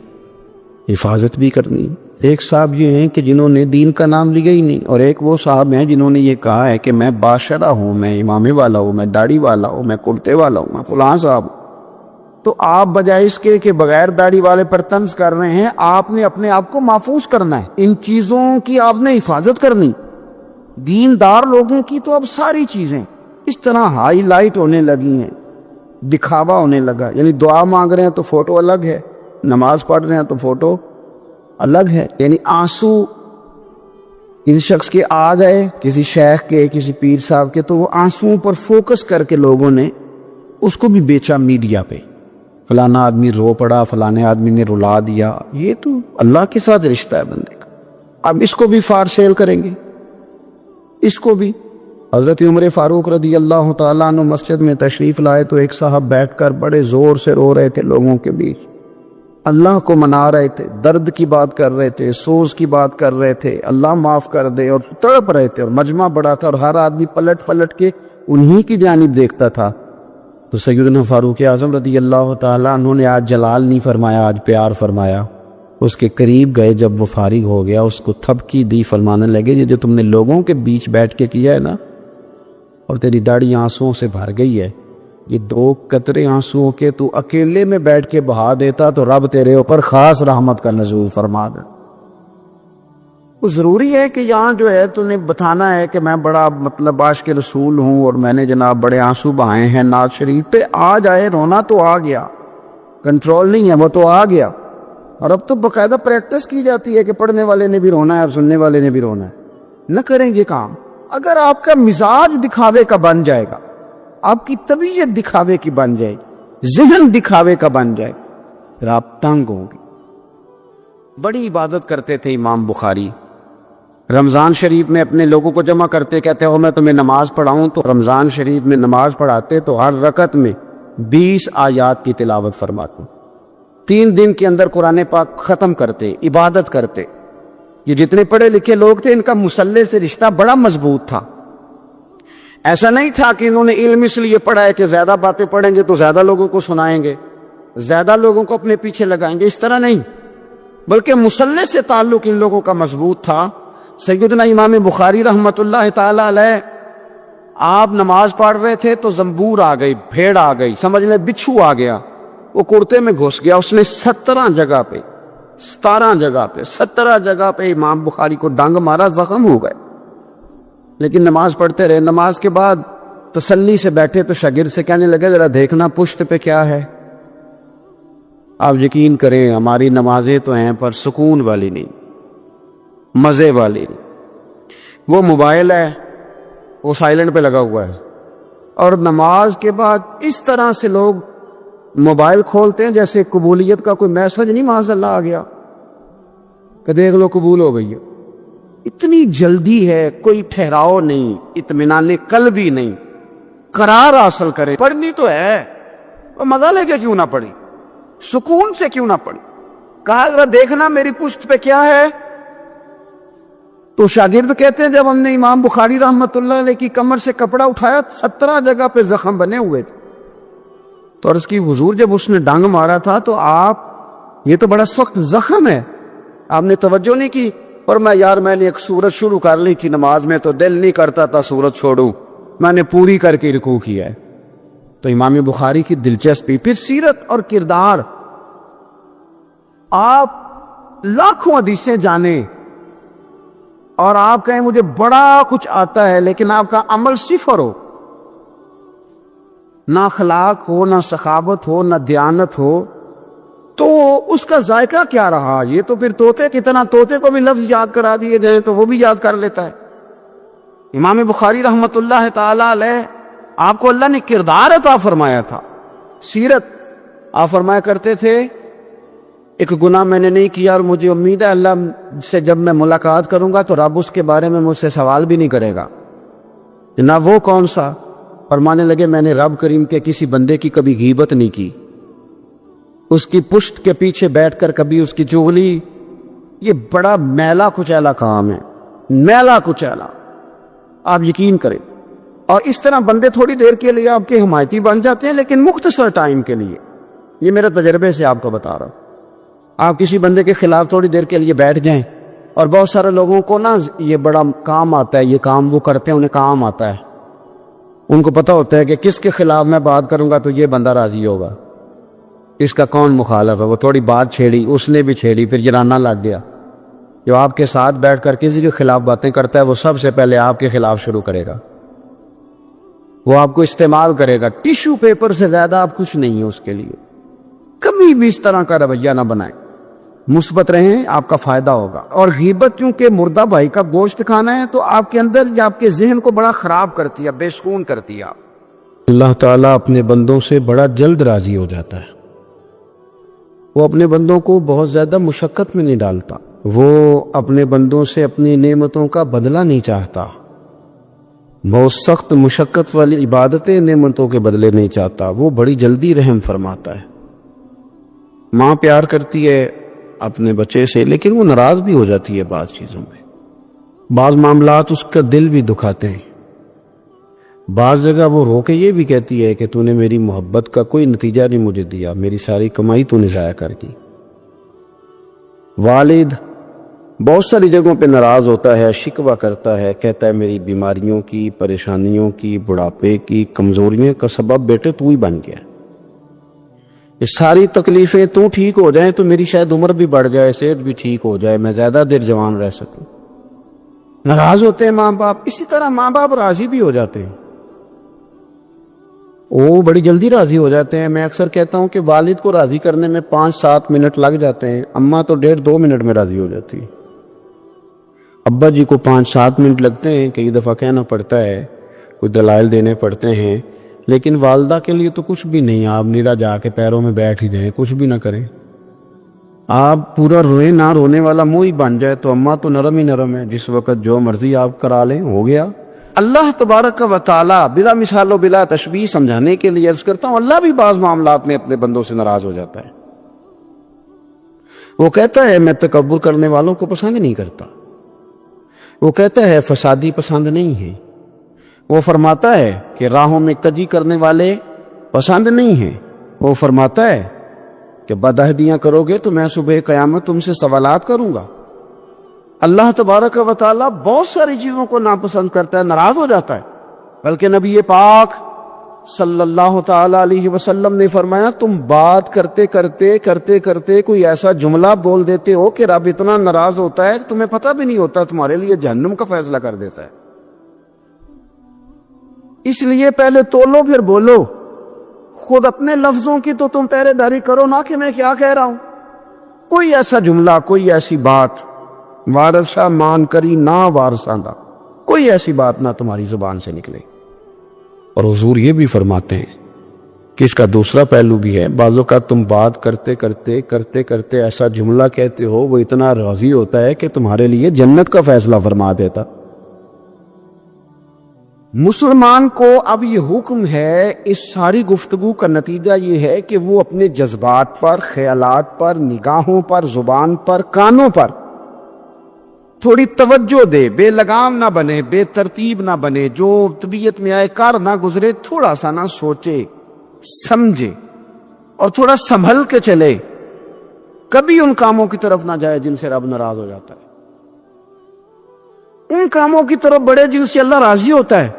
حفاظت بھی کرنی۔ ایک صاحب یہ ہیں کہ جنہوں نے دین کا نام لیا ہی نہیں، اور ایک وہ صاحب ہیں جنہوں نے یہ کہا ہے کہ میں باشرہ ہوں، میں امامے والا ہوں، میں داڑھی والا ہوں، میں کرتے والا ہوں، میں فلاں صاحب ہوں۔ تو آپ بجائے اس کے کہ بغیر داڑھی والے پر طنز کر رہے ہیں، آپ نے اپنے آپ کو محفوظ کرنا ہے، ان چیزوں کی آپ نے حفاظت کرنی۔ دیندار لوگوں کی تو اب ساری چیزیں اس طرح ہائی لائٹ ہونے لگی ہیں، دکھاوا ہونے لگا، یعنی دعا مانگ رہے ہیں تو فوٹو الگ ہے، نماز پڑھ رہے ہیں تو فوٹو الگ ہے، یعنی آنسو کسی شخص کے آ گئے، کسی شیخ کے، کسی پیر صاحب کے، تو وہ آنسوؤں پر فوکس کر کے لوگوں نے اس کو بھی بیچا میڈیا پہ، فلانا آدمی رو پڑا، فلانے آدمی نے رلا دیا۔ یہ تو اللہ کے ساتھ رشتہ ہے بندے کا، اب اس کو بھی فار سیل کریں گے، اس کو بھی۔ حضرت عمر فاروق رضی اللہ تعالیٰ عنہ مسجد میں تشریف لائے تو ایک صاحب بیٹھ کر بڑے زور سے رو رہے تھے، لوگوں کے بیچ اللہ کو منا رہے تھے، درد کی بات کر رہے تھے، سوز کی بات کر رہے تھے، اللہ معاف کر دے، اور تڑپ رہے تھے، اور مجمع بڑا تھا اور ہر آدمی پلٹ پلٹ کے انہی کی جانب دیکھتا تھا۔ تو سیدنا فاروق اعظم رضی اللہ تعالیٰ عنہ نے آج جلال نہیں فرمایا، آج پیار فرمایا۔ اس کے قریب گئے، جب وہ فارغ ہو گیا اس کو تھپکی دی، فرمانے لگے یہ جو تم نے لوگوں کے بیچ بیٹھ کے کیا ہے نا، اور تیری داڑھی آنسوؤں سے بھر گئی ہے، یہ 2 قطرے آنسوؤں کے تو اکیلے میں بیٹھ کے بہا دیتا تو رب تیرے اوپر خاص رحمت کا نزول فرما دے۔ وہ ضروری ہے کہ یہاں جو ہے تو نے بتانا ہے کہ میں بڑا مطلب عاشق رسول ہوں اور میں نے جناب بڑے آنسو بہائے ہیں نعت شریف پہ، آ جائے، رونا تو آ گیا، کنٹرول نہیں ہے، وہ تو آ گیا۔ اور اب تو باقاعدہ پریکٹس کی جاتی ہے کہ پڑھنے والے نے بھی رونا ہے اور سننے والے نے بھی رونا ہے۔ نہ کریں یہ کام۔ اگر آپ کا مزاج دکھاوے کا بن جائے گا، آپ کی طبیعت دکھاوے کی بن جائے گی، ذہن دکھاوے کا بن جائے گا، پھر آپ تنگ ہوں گے۔ بڑی عبادت کرتے تھے امام بخاری، رمضان شریف میں اپنے لوگوں کو جمع کرتے، کہتے ہو میں تمہیں نماز پڑھاؤں، تو رمضان شریف میں نماز پڑھاتے تو ہر رکعت میں 20 آیات کی تلاوت فرماتے، 3 دن کے اندر قرآن پاک ختم کرتے، عبادت کرتے۔ یہ جتنے پڑھے لکھے لوگ تھے ان کا مصلی سے رشتہ بڑا مضبوط تھا، ایسا نہیں تھا کہ انہوں نے علم اس لیے پڑھا ہے کہ زیادہ باتیں پڑھیں گے تو زیادہ لوگوں کو سنائیں گے، زیادہ لوگوں کو اپنے پیچھے لگائیں گے، اس طرح نہیں، بلکہ مصلح سے تعلق ان لوگوں کا مضبوط تھا۔ سیدنا امام بخاری رحمت اللہ تعالی علیہ، آپ نماز پڑھ رہے تھے تو زنبور آ گئی، بھیڑ آ گئی، سمجھ لیں بچھو آ گیا، وہ کرتے میں گھس گیا، اس نے 17 جگہ پہ امام بخاری کو ڈنگ مارا، زخم ہو گئے، لیکن نماز پڑھتے رہے۔ نماز کے بعد تسلی سے بیٹھے تو شاگرد سے کہنے لگے ذرا دیکھنا پشت پہ کیا ہے۔ آپ یقین کریں ہماری نمازیں تو ہیں پر سکون والی نہیں، مزے والی نہیں۔ وہ موبائل ہے، وہ سائلنٹ پہ لگا ہوا ہے، اور نماز کے بعد اس طرح سے لوگ موبائل کھولتے ہیں جیسے قبولیت کا کوئی میسج نہیں معاذ اللہ آ گیا کہ دیکھ لو قبول ہو گئی ہے۔ اتنی جلدی ہے، کوئی ٹھہراؤ نہیں، اطمینان قلب بھی نہیں، قرار حاصل کرے۔ پڑھنی تو ہے، وہ مزہ لے کے کیوں نہ پڑھی، سکون سے کیوں نہ پڑھی۔ کہا ذرا دیکھنا میری پشت پہ کیا ہے، تو شاگرد کہتے ہیں جب ہم نے امام بخاری رحمت اللہ علیہ کی کمر سے کپڑا اٹھایا 17 جگہ پہ زخم بنے ہوئے تھے، تو عرض کی حضور جب اس نے ڈانگ مارا تھا تو آپ، یہ تو بڑا سخت زخم ہے، آپ نے توجہ نہیں کی؟ اور یار میں نے ایک سورت شروع کر لی تھی نماز میں تو دل نہیں کرتا تھا سورت چھوڑوں، میں نے پوری کر کے رکوع کیا ہے۔ تو امام بخاری کی دلچسپی، پھر سیرت اور کردار، آپ لاکھوں حدیثیں جانیں اور آپ کہیں مجھے بڑا کچھ آتا ہے لیکن آپ کا عمل صفر ہو، نہ اخلاق ہو، نہ سخاوت ہو، نہ دیانت ہو، تو اس کا ذائقہ کیا رہا؟ یہ تو پھر طوطے کتنا، طوطے کو بھی لفظ یاد کرا دیے جائیں تو وہ بھی یاد کر لیتا ہے۔ امام بخاری رحمت اللہ تعالی علیہ، آپ کو اللہ نے کردار عطا فرمایا تھا، سیرت۔ آپ فرمایا کرتے تھے ایک گناہ میں نے نہیں کیا اور مجھے امید ہے اللہ سے جب میں ملاقات کروں گا تو رب اس کے بارے میں مجھ سے سوال بھی نہیں کرے گا۔ نہ وہ کون سا؟ فرمانے لگے میں نے رب کریم کے کسی بندے کی کبھی غیبت نہیں کی، اس کی پشت کے پیچھے بیٹھ کر کبھی اس کی چغلی، یہ بڑا میلا کچیلا کام ہے، میلا کچیلا، آپ یقین کریں۔ اور اس طرح بندے تھوڑی دیر کے لیے آپ کے حمایتی بن جاتے ہیں لیکن مختصر ٹائم کے لیے، یہ میرے تجربے سے آپ کو بتا رہا ہوں۔ آپ کسی بندے کے خلاف تھوڑی دیر کے لیے بیٹھ جائیں، اور بہت سارے لوگوں کو نا یہ بڑا کام آتا ہے، یہ کام وہ کرتے ہیں، انہیں کام آتا ہے، ان کو پتہ ہوتا ہے کہ کس کے خلاف میں بات کروں گا تو یہ بندہ راضی ہوگا، اس کا کون مخالف ہے۔ وہ تھوڑی بات چھیڑی، اس نے بھی چھیڑی، پھر جرانہ لگ گیا۔ جو آپ کے ساتھ بیٹھ کر کسی کے خلاف باتیں کرتا ہے وہ سب سے پہلے آپ کے خلاف شروع کرے گا، وہ آپ کو استعمال کرے گا، ٹیشو پیپر سے زیادہ آپ کچھ نہیں ہے اس کے لیے۔ کبھی بھی اس طرح کا رویہ نہ بنائیں، مثبت رہیں، آپ کا فائدہ ہوگا۔ اور غیبت کیونکہ مردہ بھائی کا گوشت کھانا ہے تو آپ کے اندر یا آپ کے ذہن کو بڑا خراب کرتی ہے، بے سکون کرتی ہے۔ اللہ تعالیٰ اپنے بندوں سے بڑا جلد راضی ہو جاتا ہے، وہ اپنے بندوں کو بہت زیادہ مشقت میں نہیں ڈالتا، وہ اپنے بندوں سے اپنی نعمتوں کا بدلہ نہیں چاہتا، بہت سخت مشقت والی عبادتیں نعمتوں کے بدلے نہیں چاہتا، وہ بڑی جلدی رحم فرماتا ہے۔ ماں پیار کرتی ہے اپنے بچے سے لیکن وہ ناراض بھی ہو جاتی ہے بعض چیزوں میں، بعض معاملات اس کا دل بھی دکھاتے ہیں، بعض جگہ وہ رو کے یہ بھی کہتی ہے کہ تو نے میری محبت کا کوئی نتیجہ نہیں مجھے دیا، میری ساری کمائی تو نے ضائع کر دی۔ والد بہت ساری جگہوں پہ ناراض ہوتا ہے، شکوہ کرتا ہے، کہتا ہے میری بیماریوں کی، پریشانیوں کی، بڑھاپے کی، کمزوریوں کا سبب بیٹے تو ہی بن گیا، یہ ساری تکلیفیں تو ٹھیک ہو جائیں تو میری شاید عمر بھی بڑھ جائے، صحت بھی ٹھیک ہو جائے، میں زیادہ دیر جوان رہ سکوں۔ ناراض ہوتے ہیں ماں باپ، اسی طرح ماں باپ راضی بھی ہو جاتے ہیں، وہ بڑی جلدی راضی ہو جاتے ہیں۔ میں اکثر کہتا ہوں کہ والد کو راضی کرنے میں 5-7 منٹ لگ جاتے ہیں، اماں تو 1.5-2 منٹ میں راضی ہو جاتی ہے، ابا جی کو 5-7 منٹ لگتے ہیں، کئی دفعہ کہنا پڑتا ہے، کوئی دلائل دینے پڑتے ہیں، لیکن والدہ کے لیے تو کچھ بھی نہیں، آپ نیرا جا کے پیروں میں بیٹھ ہی جائیں، کچھ بھی نہ کریں، آپ پورا روئیں نہ، رونے والا منہ ہی بن جائے، تو اماں تو نرم ہی نرم ہے، جس وقت جو مرضی آپ کرا لیں ہو گیا۔ اللہ تبارک و تعالی بلا مثال و بلا تشبیہ سمجھانے کے لیے عرض کرتا ہوں، اللہ بھی بعض معاملات میں اپنے بندوں سے ناراض ہو جاتا ہے، وہ کہتا ہے میں تکبر کرنے والوں کو پسند نہیں کرتا، وہ کہتا ہے فسادی پسند نہیں ہے، وہ فرماتا ہے کہ راہوں میں کجی کرنے والے پسند نہیں ہیں. وہ فرماتا ہے کہ بدعہدیاں کرو گے تو میں صبح قیامت تم سے سوالات کروں گا. اللہ تبارک و تعالیٰ بہت ساری چیزوں کو ناپسند کرتا ہے، ناراض ہو جاتا ہے. بلکہ نبی پاک صلی اللہ تعالی علیہ وسلم نے فرمایا تم بات کرتے کرتے کرتے کرتے کوئی ایسا جملہ بول دیتے ہو کہ رب اتنا ناراض ہوتا ہے کہ تمہیں پتہ بھی نہیں ہوتا، تمہارے لیے جہنم کا فیصلہ کر دیتا ہے. اس لیے پہلے تولو پھر بولو. خود اپنے لفظوں کی تو تم پہرے داری کرو نا کہ میں کیا کہہ رہا ہوں. کوئی ایسا جملہ، کوئی ایسی بات وارثہ مان کری نہ وارثاں دا، کوئی ایسی بات نہ تمہاری زبان سے نکلے. اور حضور یہ بھی فرماتے ہیں کہ اس کا دوسرا پہلو بھی ہے. بعض اوقات تم بات کرتے کرتے کرتے کرتے ایسا جملہ کہتے ہو وہ اتنا راضی ہوتا ہے کہ تمہارے لیے جنت کا فیصلہ فرما دیتا. مسلمان کو اب یہ حکم ہے، اس ساری گفتگو کا نتیجہ یہ ہے کہ وہ اپنے جذبات پر، خیالات پر، نگاہوں پر، زبان پر، کانوں پر تھوڑی توجہ دے، بے لگام نہ بنے، بے ترتیب نہ بنے، جو طبیعت میں آئے کار نہ گزرے، تھوڑا سا نہ سوچے سمجھے اور تھوڑا سنبھل کے چلے. کبھی ان کاموں کی طرف نہ جائے جن سے رب ناراض ہو جاتا ہے. ان کاموں کی طرف بڑھے جن سے اللہ راضی ہوتا ہے.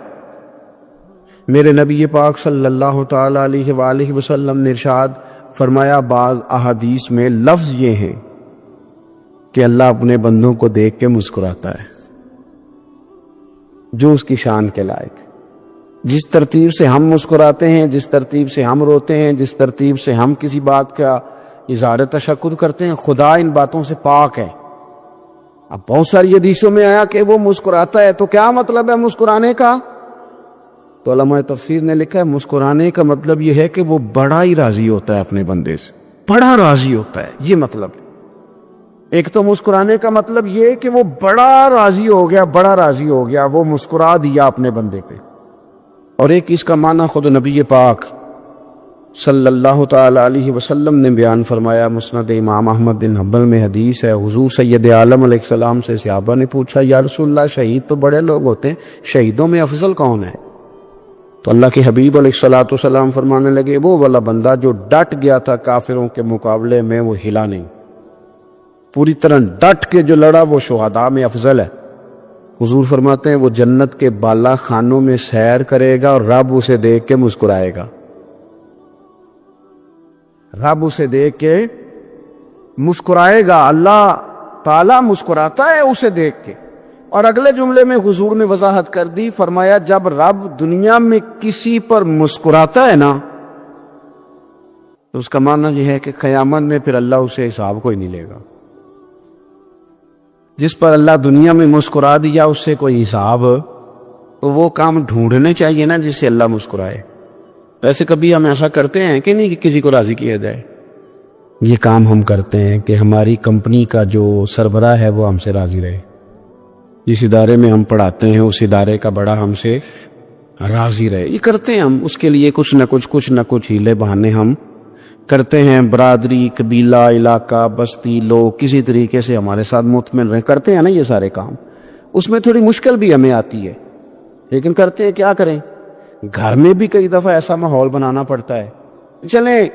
میرے نبی پاک صلی اللہ تعالی علیہ وآلہ وسلم نے ارشاد فرمایا، بعض احادیث میں لفظ یہ ہیں کہ اللہ اپنے بندوں کو دیکھ کے مسکراتا ہے جو اس کی شان کے لائق. جس ترتیب سے ہم مسکراتے ہیں، جس ترتیب سے ہم روتے ہیں، جس ترتیب سے ہم کسی بات کا اظہار تشکر کرتے ہیں، خدا ان باتوں سے پاک ہے. اب بہت ساری حدیثوں میں آیا کہ وہ مسکراتا ہے، تو کیا مطلب ہے مسکرانے کا؟ تو علماء تفسیر نے لکھا ہے مسکرانے کا مطلب یہ ہے کہ وہ بڑا ہی راضی ہوتا ہے اپنے بندے سے، بڑا راضی ہوتا ہے. یہ مطلب ایک تو مسکرانے کا مطلب یہ کہ وہ بڑا راضی ہو گیا، بڑا راضی ہو گیا، وہ مسکرا دیا اپنے بندے پہ. اور ایک اس کا معنی خود نبی پاک صلی اللہ تعالی علیہ وسلم نے بیان فرمایا. مسند امام احمد بن حنبل میں حدیث ہے، حضور سید عالم علیہ السلام سے صحابہ نے پوچھا یا رسول اللہ شہید تو بڑے لوگ ہوتے ہیں، شہیدوں میں افضل کون ہے؟ تو اللہ کے حبیب علیہ الصلوۃ والسلام فرمانے لگے وہ والا بندہ جو ڈٹ گیا تھا کافروں کے مقابلے میں، وہ ہلا نہیں، پوری طرح ڈٹ کے جو لڑا وہ شہداء میں افضل ہے. حضور فرماتے ہیں وہ جنت کے بالا خانوں میں سیر کرے گا اور رب اسے دیکھ کے مسکرائے گا. رب اسے دیکھ کے مسکرائے گا، اللہ تعالیٰ مسکراتا ہے اسے دیکھ کے. اور اگلے جملے میں حضور نے وضاحت کر دی، فرمایا جب رب دنیا میں کسی پر مسکراتا ہے نا تو اس کا معنی یہ ہے کہ قیامت میں پھر اللہ اسے حساب کوئی نہیں لے گا. جس پر اللہ دنیا میں مسکرا دیا اس سے کوئی حساب، تو وہ کام ڈھونڈنے چاہیے نا جس سے اللہ مسکرائے. ویسے کبھی ہم ایسا کرتے ہیں کہ نہیں کہ کسی کو راضی کیا جائے؟ یہ کام ہم کرتے ہیں کہ ہماری کمپنی کا جو سربراہ ہے وہ ہم سے راضی رہے، جس ادارے میں ہم پڑھاتے ہیں اس ادارے کا بڑا ہم سے راضی رہے. یہ کرتے ہیں ہم، اس کے لیے کچھ نہ کچھ ہیلے بہانے ہم کرتے ہیں. برادری، قبیلہ، علاقہ، بستی، لوگ کسی طریقے سے ہمارے ساتھ مطمئن رہیں، کرتے ہیں نا یہ سارے کام. اس میں تھوڑی مشکل بھی ہمیں آتی ہے لیکن کرتے ہیں. کیا کریں، گھر میں بھی کئی دفعہ ایسا ماحول بنانا پڑتا ہے. چلیں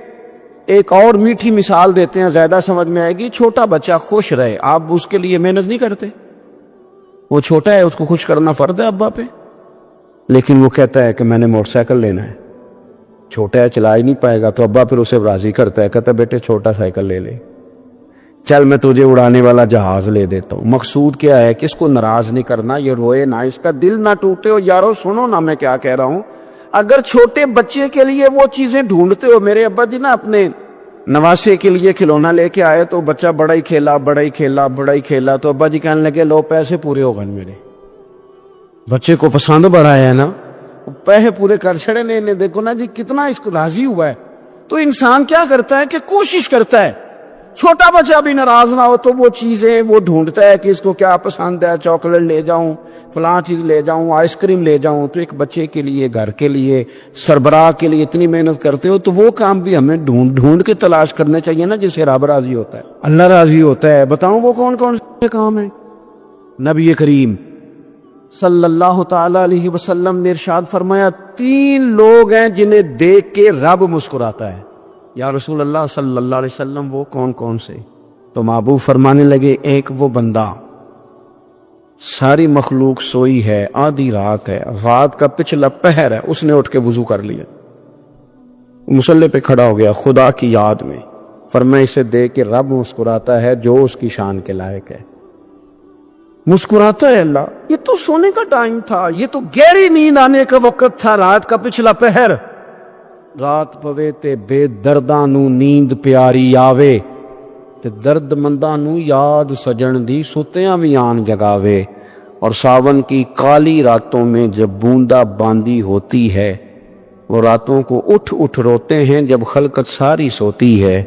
ایک اور میٹھی مثال دیتے ہیں، زیادہ سمجھ میں آئے گی. چھوٹا بچہ خوش رہے، آپ اس کے لیے محنت نہیں کرتے. وہ چھوٹا ہے، اس کو خوش کرنا فرض ہے ابا پہ، لیکن وہ کہتا ہے کہ میں نے موٹر سائیکل لینا ہے. چھوٹا ہے، چلا ہی نہیں پائے گا، تو ابا پھر اسے راضی کرتا ہے، کہتا ہے بیٹے چھوٹا سائیکل لے لے، چل میں تجھے اڑانے والا جہاز لے دیتا ہوں. مقصود کیا ہے کہ اس کو ناراض نہیں کرنا، یہ روئے نہ، اس کا دل نہ ٹوٹے. ہو یارو سنو نا میں کیا کہہ رہا ہوں. اگر چھوٹے بچے کے لیے وہ چیزیں ڈھونڈتے ہو، میرے ابا جی نا اپنے نواسے کے لیے کھلونا لے کے آئے تو بچہ بڑا ہی کھیلا، تو ابا جی کہنے لگے لو پیسے پورے ہو گئے میرے. بچے کو پسند بڑا ہے نا، پیسے پورے کر چھڑے نے، دیکھو نا جی کتنا اس کو راضی ہوا ہے. تو انسان کیا کرتا ہے کہ کوشش کرتا ہے چھوٹا بچہ بھی ناراض نہ ہو، تو وہ چیزیں وہ ڈھونڈتا ہے کہ اس کو کیا پسند ہے، چاکلیٹ لے جاؤں، فلاں چیز لے جاؤں، آئس کریم لے جاؤں. تو ایک بچے کے لیے، گھر کے لیے، سربراہ کے لیے اتنی محنت کرتے ہو، تو وہ کام بھی ہمیں ڈھونڈ کے تلاش کرنے چاہیے نا جس سے رب راضی ہوتا ہے، اللہ راضی ہوتا ہے. بتاؤں وہ کون کون سے کام ہیں؟ نبی کریم صلی اللہ تعالی علیہ وسلم نے ارشاد فرمایا 3 لوگ ہیں جنہیں دیکھ کے رب مسکراتا ہے۔ یا رسول اللہ صلی اللہ علیہ وسلم وہ کون کون سے؟ تو محبوب فرمانے لگے ایک وہ بندہ ساری مخلوق سوئی ہے، آدھی رات ہے، رات کا پچھلا پہر ہے، اس نے اٹھ کے وضو کر لیا، مصلی پہ کھڑا ہو گیا خدا کی یاد میں، فرمایا اسے دیکھ کے رب مسکراتا ہے جو اس کی شان کے لائق ہے۔ مسکراتا ہے اللہ، یہ تو سونے کا ٹائم تھا، یہ تو گہری نیند آنے کا وقت تھا، رات کا پچھلا پہر، رات پوے تے بے درداں نو نیند پیاری آوے تے درد منداں نو یاد سجن دی ستیاں وی آن جگاوے، اور ساون کی کالی راتوں میں جب بوندا باندی ہوتی ہے، وہ راتوں کو اٹھ اٹھ روتے ہیں جب خلقت ساری سوتی ہے،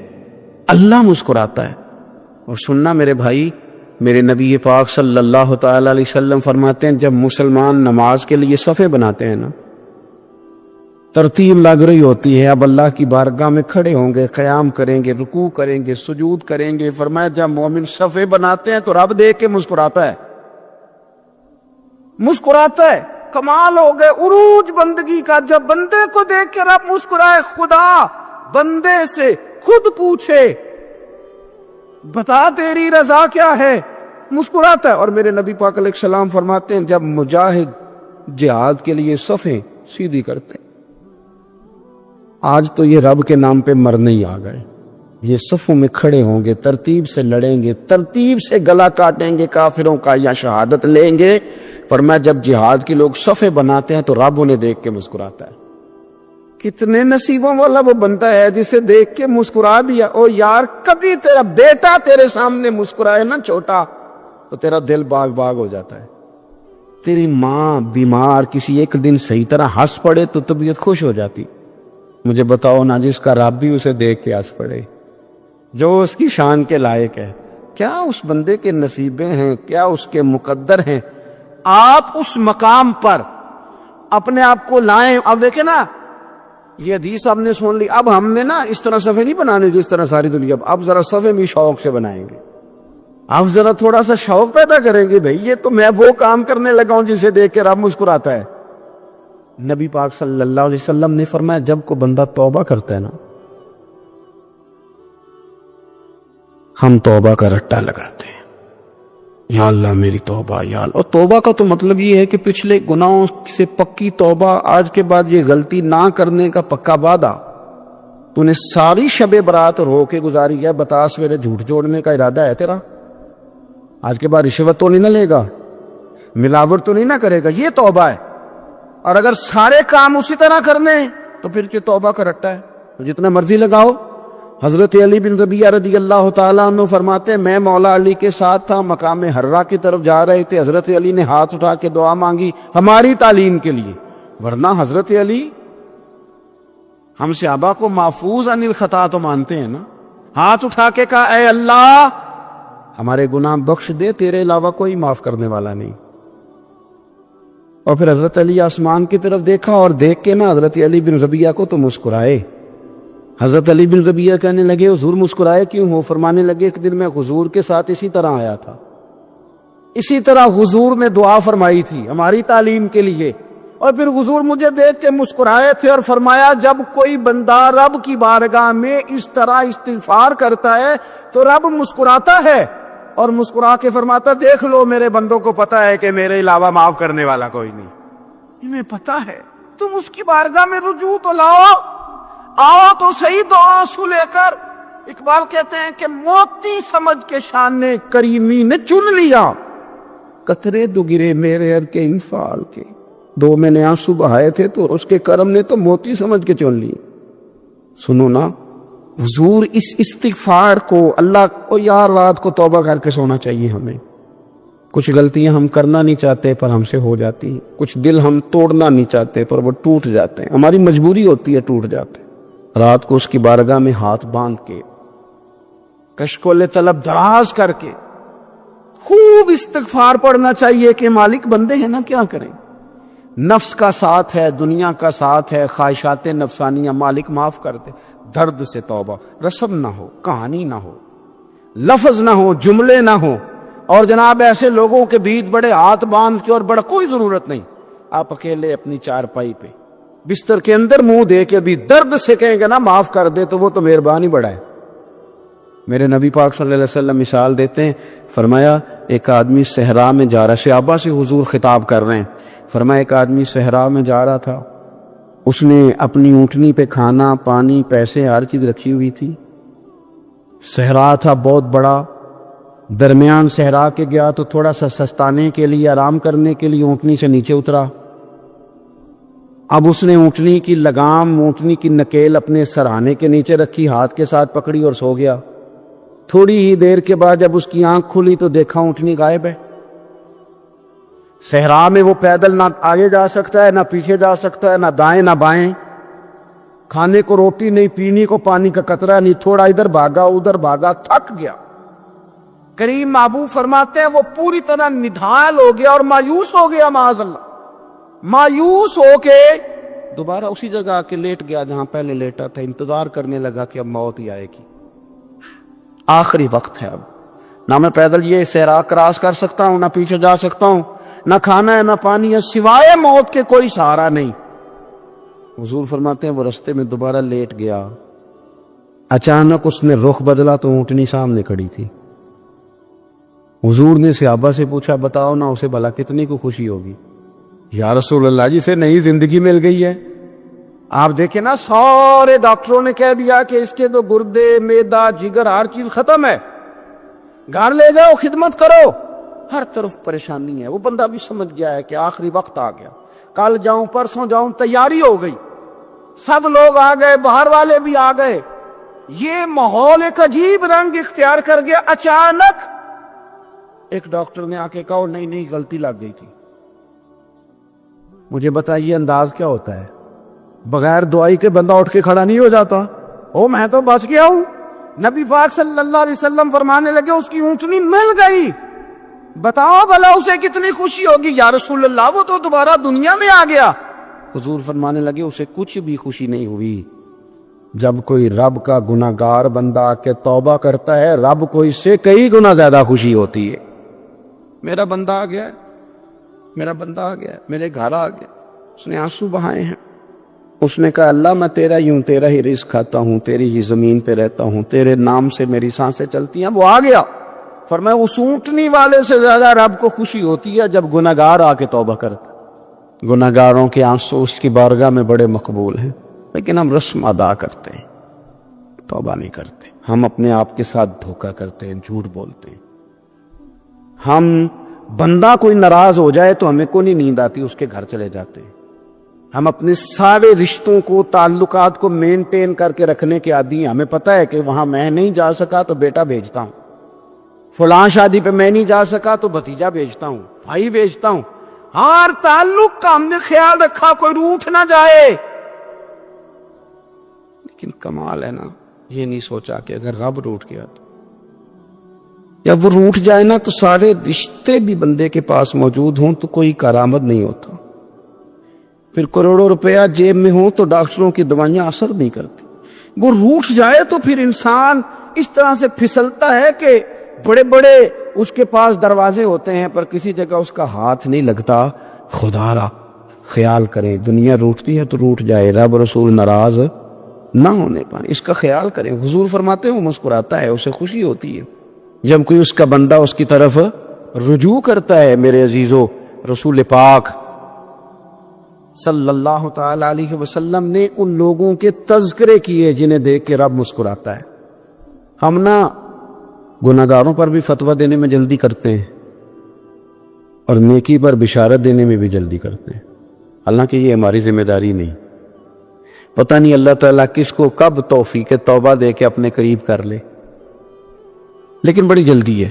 اللہ مسکراتا ہے۔ اور سننا میرے بھائی، میرے نبی پاک صلی اللہ تعالی علیہ وسلم فرماتے ہیں جب مسلمان نماز کے لیے صفیں بناتے ہیں نا، ترتیب لگ رہی ہوتی ہے، اب اللہ کی بارگاہ میں کھڑے ہوں گے، قیام کریں گے، رکوع کریں گے، سجود کریں گے، فرمایا جب مومن صفیں بناتے ہیں تو رب دیکھ کے مسکراتا ہے، مسکراتا ہے۔ کمال ہو گئے عروج بندگی کا، جب بندے کو دیکھ کے رب مسکرائے، خدا بندے سے خود پوچھے بتا تیری رضا کیا ہے، مسکراتا ہے۔ اور میرے نبی پاک علیہ السلام فرماتے ہیں جب مجاہد جہاد کے لیے صفیں سیدھی کرتے ہیں، آج تو یہ رب کے نام پہ مرنے ہی آ گئے، یہ صفوں میں کھڑے ہوں گے، ترتیب سے لڑیں گے، ترتیب سے گلا کاٹیں گے کافروں کا یا شہادت لیں گے۔ فرمایا جب جہاد کے لوگ صفیں بناتے ہیں تو رب انہیں دیکھ کے مسکراتا ہے۔ کتنے نصیبوں والا وہ بندہ ہے جسے دیکھ کے مسکرا دیا۔ او یار، کبھی تیرا بیٹا تیرے سامنے مسکرائے نا چھوٹا تو تیرا دل باغ باغ ہو جاتا ہے۔ تیری ماں بیمار کسی ایک دن صحیح طرح ہنس پڑے تو طبیعت خوش ہو جاتی۔ مجھے بتاؤ نا جس کا رب بھی اسے دیکھ کے ہنس پڑے، جو اس کی شان کے لائق ہے، کیا اس بندے کے نصیبیں ہیں، کیا اس کے مقدر ہیں۔ آپ اس مقام پر اپنے آپ کو لائیں۔ اب دیکھیں نا، یہ حدیث آپ نے سن لی، اب ہم نے نا اس طرح صفحے نہیں بنانے جس طرح ساری دنیا، اب ذرا صفحے بھی شوق سے بنائیں گے، اب ذرا تھوڑا سا شوق پیدا کریں گے، بھئی یہ تو میں وہ کام کرنے لگا ہوں جسے دیکھ کے رب مسکراتا ہے۔ نبی پاک صلی اللہ علیہ وسلم نے فرمایا جب کوئی بندہ توبہ کرتا ہے نا، ہم توبہ کا رٹا لگاتے ہیں، یا اللہ میری توبہ، یا اللہ۔ اور توبہ کا تو مطلب یہ ہے کہ پچھلے گناہوں سے پکی توبہ، آج کے بعد یہ غلطی نہ کرنے کا پکا وعدہ۔ تو نے ساری شب برات رو کے گزاری ہے، بتا سویرے جھوٹ جوڑنے کا ارادہ ہے تیرا، آج کے بعد رشوت تو نہیں نہ لے گا، ملاوٹ تو نہیں نہ کرے گا، یہ توبہ ہے۔ اور اگر سارے کام اسی طرح کرنے تو پھر یہ توبہ کا رٹا ہے، جتنا مرضی لگاؤ۔ حضرت علی بن ربیعہ رضی اللہ تعالیٰ عنہ فرماتے ہیں میں مولا علی کے ساتھ تھا، مقام حرہ کی طرف جا رہے تھے، حضرت علی نے ہاتھ اٹھا کے دعا مانگی ہماری تعلیم کے لیے، ورنہ حضرت علی ہم صحابہ کو محفوظ عن الخطا تو مانتے ہیں نا، ہاتھ اٹھا کے کہا اے اللہ ہمارے گناہ بخش دے، تیرے علاوہ کوئی معاف کرنے والا نہیں۔ اور پھر حضرت علی آسمان کی طرف دیکھا اور دیکھ کے نا حضرت علی بن ربیعہ کو تو مسکرائے۔ حضرت علی بن ربیعہ کہنے لگے حضور مسکرائے کیوں ہو؟ فرمانے لگے ایک دن میں حضور کے ساتھ اسی طرح آیا تھا، اسی طرح حضور نے دعا فرمائی تھی ہماری تعلیم کے لیے، اور پھر حضور مجھے دیکھ کے مسکرائے تھے اور فرمایا جب کوئی بندہ رب کی بارگاہ میں اس طرح استغفار کرتا ہے تو رب مسکراتا ہے، اور مسکرا کے فرماتا دیکھ لو میرے بندوں کو پتا ہے کہ میرے علاوہ معاف کرنے والا کوئی نہیں، انہیں پتا ہے، تم اس کی بارگاہ میں رجوع تو لاؤ، آؤ تو صحیح دعا سو لے کر۔ اقبال کہتے ہیں کہ موتی سمجھ کے شان نے کریمی نے چن لیا، قطرے دو گرے میرے عر کے انفال کے، دو میں نے آنسو بہائے تھے تو اس کے کرم نے تو موتی سمجھ کے چن لی۔ سنو نا حضور اس استغفار کو، اللہ کو یار رات کو توبہ کر کے سونا چاہیے ہمیں۔ کچھ غلطیاں ہم کرنا نہیں چاہتے پر ہم سے ہو جاتی ہیں، کچھ دل ہم توڑنا نہیں چاہتے پر وہ ٹوٹ جاتے ہیں، ہماری مجبوری ہوتی ہے ٹوٹ جاتے ہیں۔ رات کو اس کی بارگاہ میں ہاتھ باندھ کے کشکول طلب دراز کر کے خوب استغفار پڑھنا چاہیے کہ مالک بندے ہیں نا کیا کریں، نفس کا ساتھ ہے، دنیا کا ساتھ ہے، خواہشات نفسانیہ، مالک معاف کر دے۔ درد سے توبہ، رسم نہ ہو، کہانی نہ ہو، لفظ نہ ہو، جملے نہ ہو، اور جناب ایسے لوگوں کے بیچ بڑے ہاتھ باندھ کے اور بڑا کوئی ضرورت نہیں، آپ اکیلے اپنی چارپائی پہ بستر کے اندر منہ دے کے بھی درد سے کہیں گے نا معاف کر دے تو وہ تو مہربانی بڑا ہے۔ میرے نبی پاک صلی اللہ علیہ وسلم مثال دیتے ہیں، فرمایا ایک آدمی صحرا میں جا رہا، صحابہ سے حضور خطاب کر رہے ہیں، فرمایا ایک آدمی صحرا میں جا رہا تھا، اس نے اپنی اونٹنی پہ کھانا پانی پیسے ہر چیز رکھی ہوئی تھی، صحرا تھا بہت بڑا، درمیان صحرا کے گیا تو تھوڑا سا سستانے کے لیے آرام کرنے کے لیے اونٹنی سے نیچے اترا، اب اس نے اونٹنی کی لگام اونٹنی کی نکیل اپنے سرہانے کے نیچے رکھی، ہاتھ کے ساتھ پکڑی اور سو گیا۔ تھوڑی ہی دیر کے بعد جب اس کی آنکھ کھلی تو دیکھا اونٹنی غائب ہے۔ صحرا میں وہ پیدل نہ آگے جا سکتا ہے نہ پیچھے جا سکتا ہے، نہ دائیں نہ بائیں، کھانے کو روٹی نہیں، پینے کو پانی کا قطرہ نہیں، تھوڑا ادھر بھاگا ادھر بھاگا، تھک گیا۔ کریم محبوب فرماتے ہیں وہ پوری طرح نڈھال ہو گیا اور مایوس ہو گیا، معاذ اللہ، مایوس ہو کے دوبارہ اسی جگہ آ کے لیٹ گیا جہاں پہلے لیٹا تھا، انتظار کرنے لگا کہ اب موت ہی آئے گی، آخری وقت ہے، اب نہ میں پیدل یہ صحرا کراس کر سکتا ہوں، نہ پیچھے جا سکتا ہوں، نہ کھانا ہے نہ پانی ہے، سوائے موت کے کوئی سہارا نہیں۔ حضور فرماتے ہیں وہ رستے میں دوبارہ لیٹ گیا، اچانک اس نے رخ بدلا تو اونٹنی سامنے کھڑی تھی۔ حضور نے صحابہ سے پوچھا بتاؤ نا اسے بھلا کتنی کو خوشی ہوگی؟ یا رسول اللہ جسے نئی زندگی مل گئی ہے۔ آپ دیکھیں نا سارے ڈاکٹروں نے کہہ دیا کہ اس کے تو گردے معدہ جگر ہر چیز ختم ہے، گھر لے جاؤ خدمت کرو، ہر طرف پریشانی ہے، وہ بندہ بھی سمجھ گیا ہے کہ آخری وقت آ گیا، کل جاؤں پرسوں جاؤں، تیاری ہو گئی، سب لوگ آ گئے، باہر والے بھی آ گئے، یہ ماحول ایک عجیب رنگ اختیار کر گیا۔ اچانک ایک ڈاکٹر نے آ کے کہا نہیں نہیں غلطی لگ گئی تھی۔ مجھے بتائیے انداز کیا ہوتا ہے؟ بغیر دعائی کے بندہ اٹھ کے کھڑا نہیں ہو جاتا، او میں تو بچ گیا ہوں۔ نبی پاک صلی اللہ علیہ وسلم فرمانے لگے اس کی اونٹنی مل گئی، بتاؤ بھلا اسے کتنی خوشی ہوگی؟ یا رسول اللہ وہ تو دوبارہ دنیا میں آ گیا۔ حضور فرمانے لگے اسے کچھ بھی خوشی نہیں ہوئی۔ جب کوئی رب کا گناہگار بندہ آ کے توبہ کرتا ہے، رب کو اس سے کئی گنا زیادہ خوشی ہوتی ہے۔ میرا بندہ آ گیا ہے، میرا بندہ آ گیا ہے، میرے گھر آ گیا، اس نے آنسو بہائے ہیں، اس نے کہا اللہ میں تیرا ہی ہوں، تیرا ہی رزق کھاتا ہوں، تیری ہی زمین پہ رہتا ہوں، تیرے نام سے میری سانسیں چلتی ہیں، وہ آ گیا۔ فرمایا اس اونٹنی والے سے زیادہ رب کو خوشی ہوتی ہے جب گناہگار آ کے توبہ کرتا۔ گناہگاروں کے آنسو اس کی بارگاہ میں بڑے مقبول ہیں، لیکن ہم رسم ادا کرتے ہیں، توبہ نہیں کرتے، ہم اپنے آپ کے ساتھ دھوکہ کرتے ہیں، جھوٹ بولتے ہیں۔ ہم بندہ کوئی ناراض ہو جائے تو ہمیں کو نہیں نیند آتی، اس کے گھر چلے جاتے ہیں۔ ہم اپنے سارے رشتوں کو تعلقات کو مینٹین کر کے رکھنے کے عادی ہیں، ہمیں پتہ ہے کہ وہاں میں نہیں جا سکا تو بیٹا بھیجتا ہوں، فلاں شادی پہ میں نہیں جا سکا تو بھتیجا بھیجتا ہوں، بھائی بھیجتا ہوں، ہر تعلق کا ہم نے خیال رکھا کوئی روٹھ نہ جائے۔ لیکن کمال ہے نا، یہ نہیں سوچا کہ اگر رب روٹھ گیا تو، یا وہ روٹھ جائے نا تو سارے رشتے بھی بندے کے پاس موجود ہوں تو کوئی کارآمد نہیں ہوتا، پھر کروڑوں روپیہ جیب میں ہوں تو ڈاکٹروں کی دوائیاں اثر نہیں کرتی۔ وہ روٹھ جائے تو پھر انسان اس طرح سے پھسلتا ہے کہ بڑے بڑے اس کے پاس دروازے ہوتے ہیں پر کسی جگہ اس کا ہاتھ نہیں لگتا۔ خدا را خیال کریں، دنیا روٹتی ہے تو روٹھ جائے، رب رسول ناراض نہ ہونے پائیں، اس کا خیال کریں۔ حضور فرماتے ہیں وہ مسکراتا ہے، اسے خوشی ہوتی ہے جب کوئی اس کا بندہ اس کی طرف رجوع کرتا ہے۔ میرے عزیزو، رسول پاک صلی اللہ تعالی علیہ وسلم نے ان لوگوں کے تذکرے کیے جنہیں دیکھ کے رب مسکراتا ہے۔ ہم نہ گناہگاروں پر بھی فتویٰ دینے میں جلدی کرتے ہیں اور نیکی پر بشارت دینے میں بھی جلدی کرتے ہیں، حالانکہ یہ ہماری ذمہ داری نہیں۔ پتہ نہیں اللہ تعالیٰ کس کو کب توفیق توبہ دے کے اپنے قریب کر لے، لیکن بڑی جلدی ہے،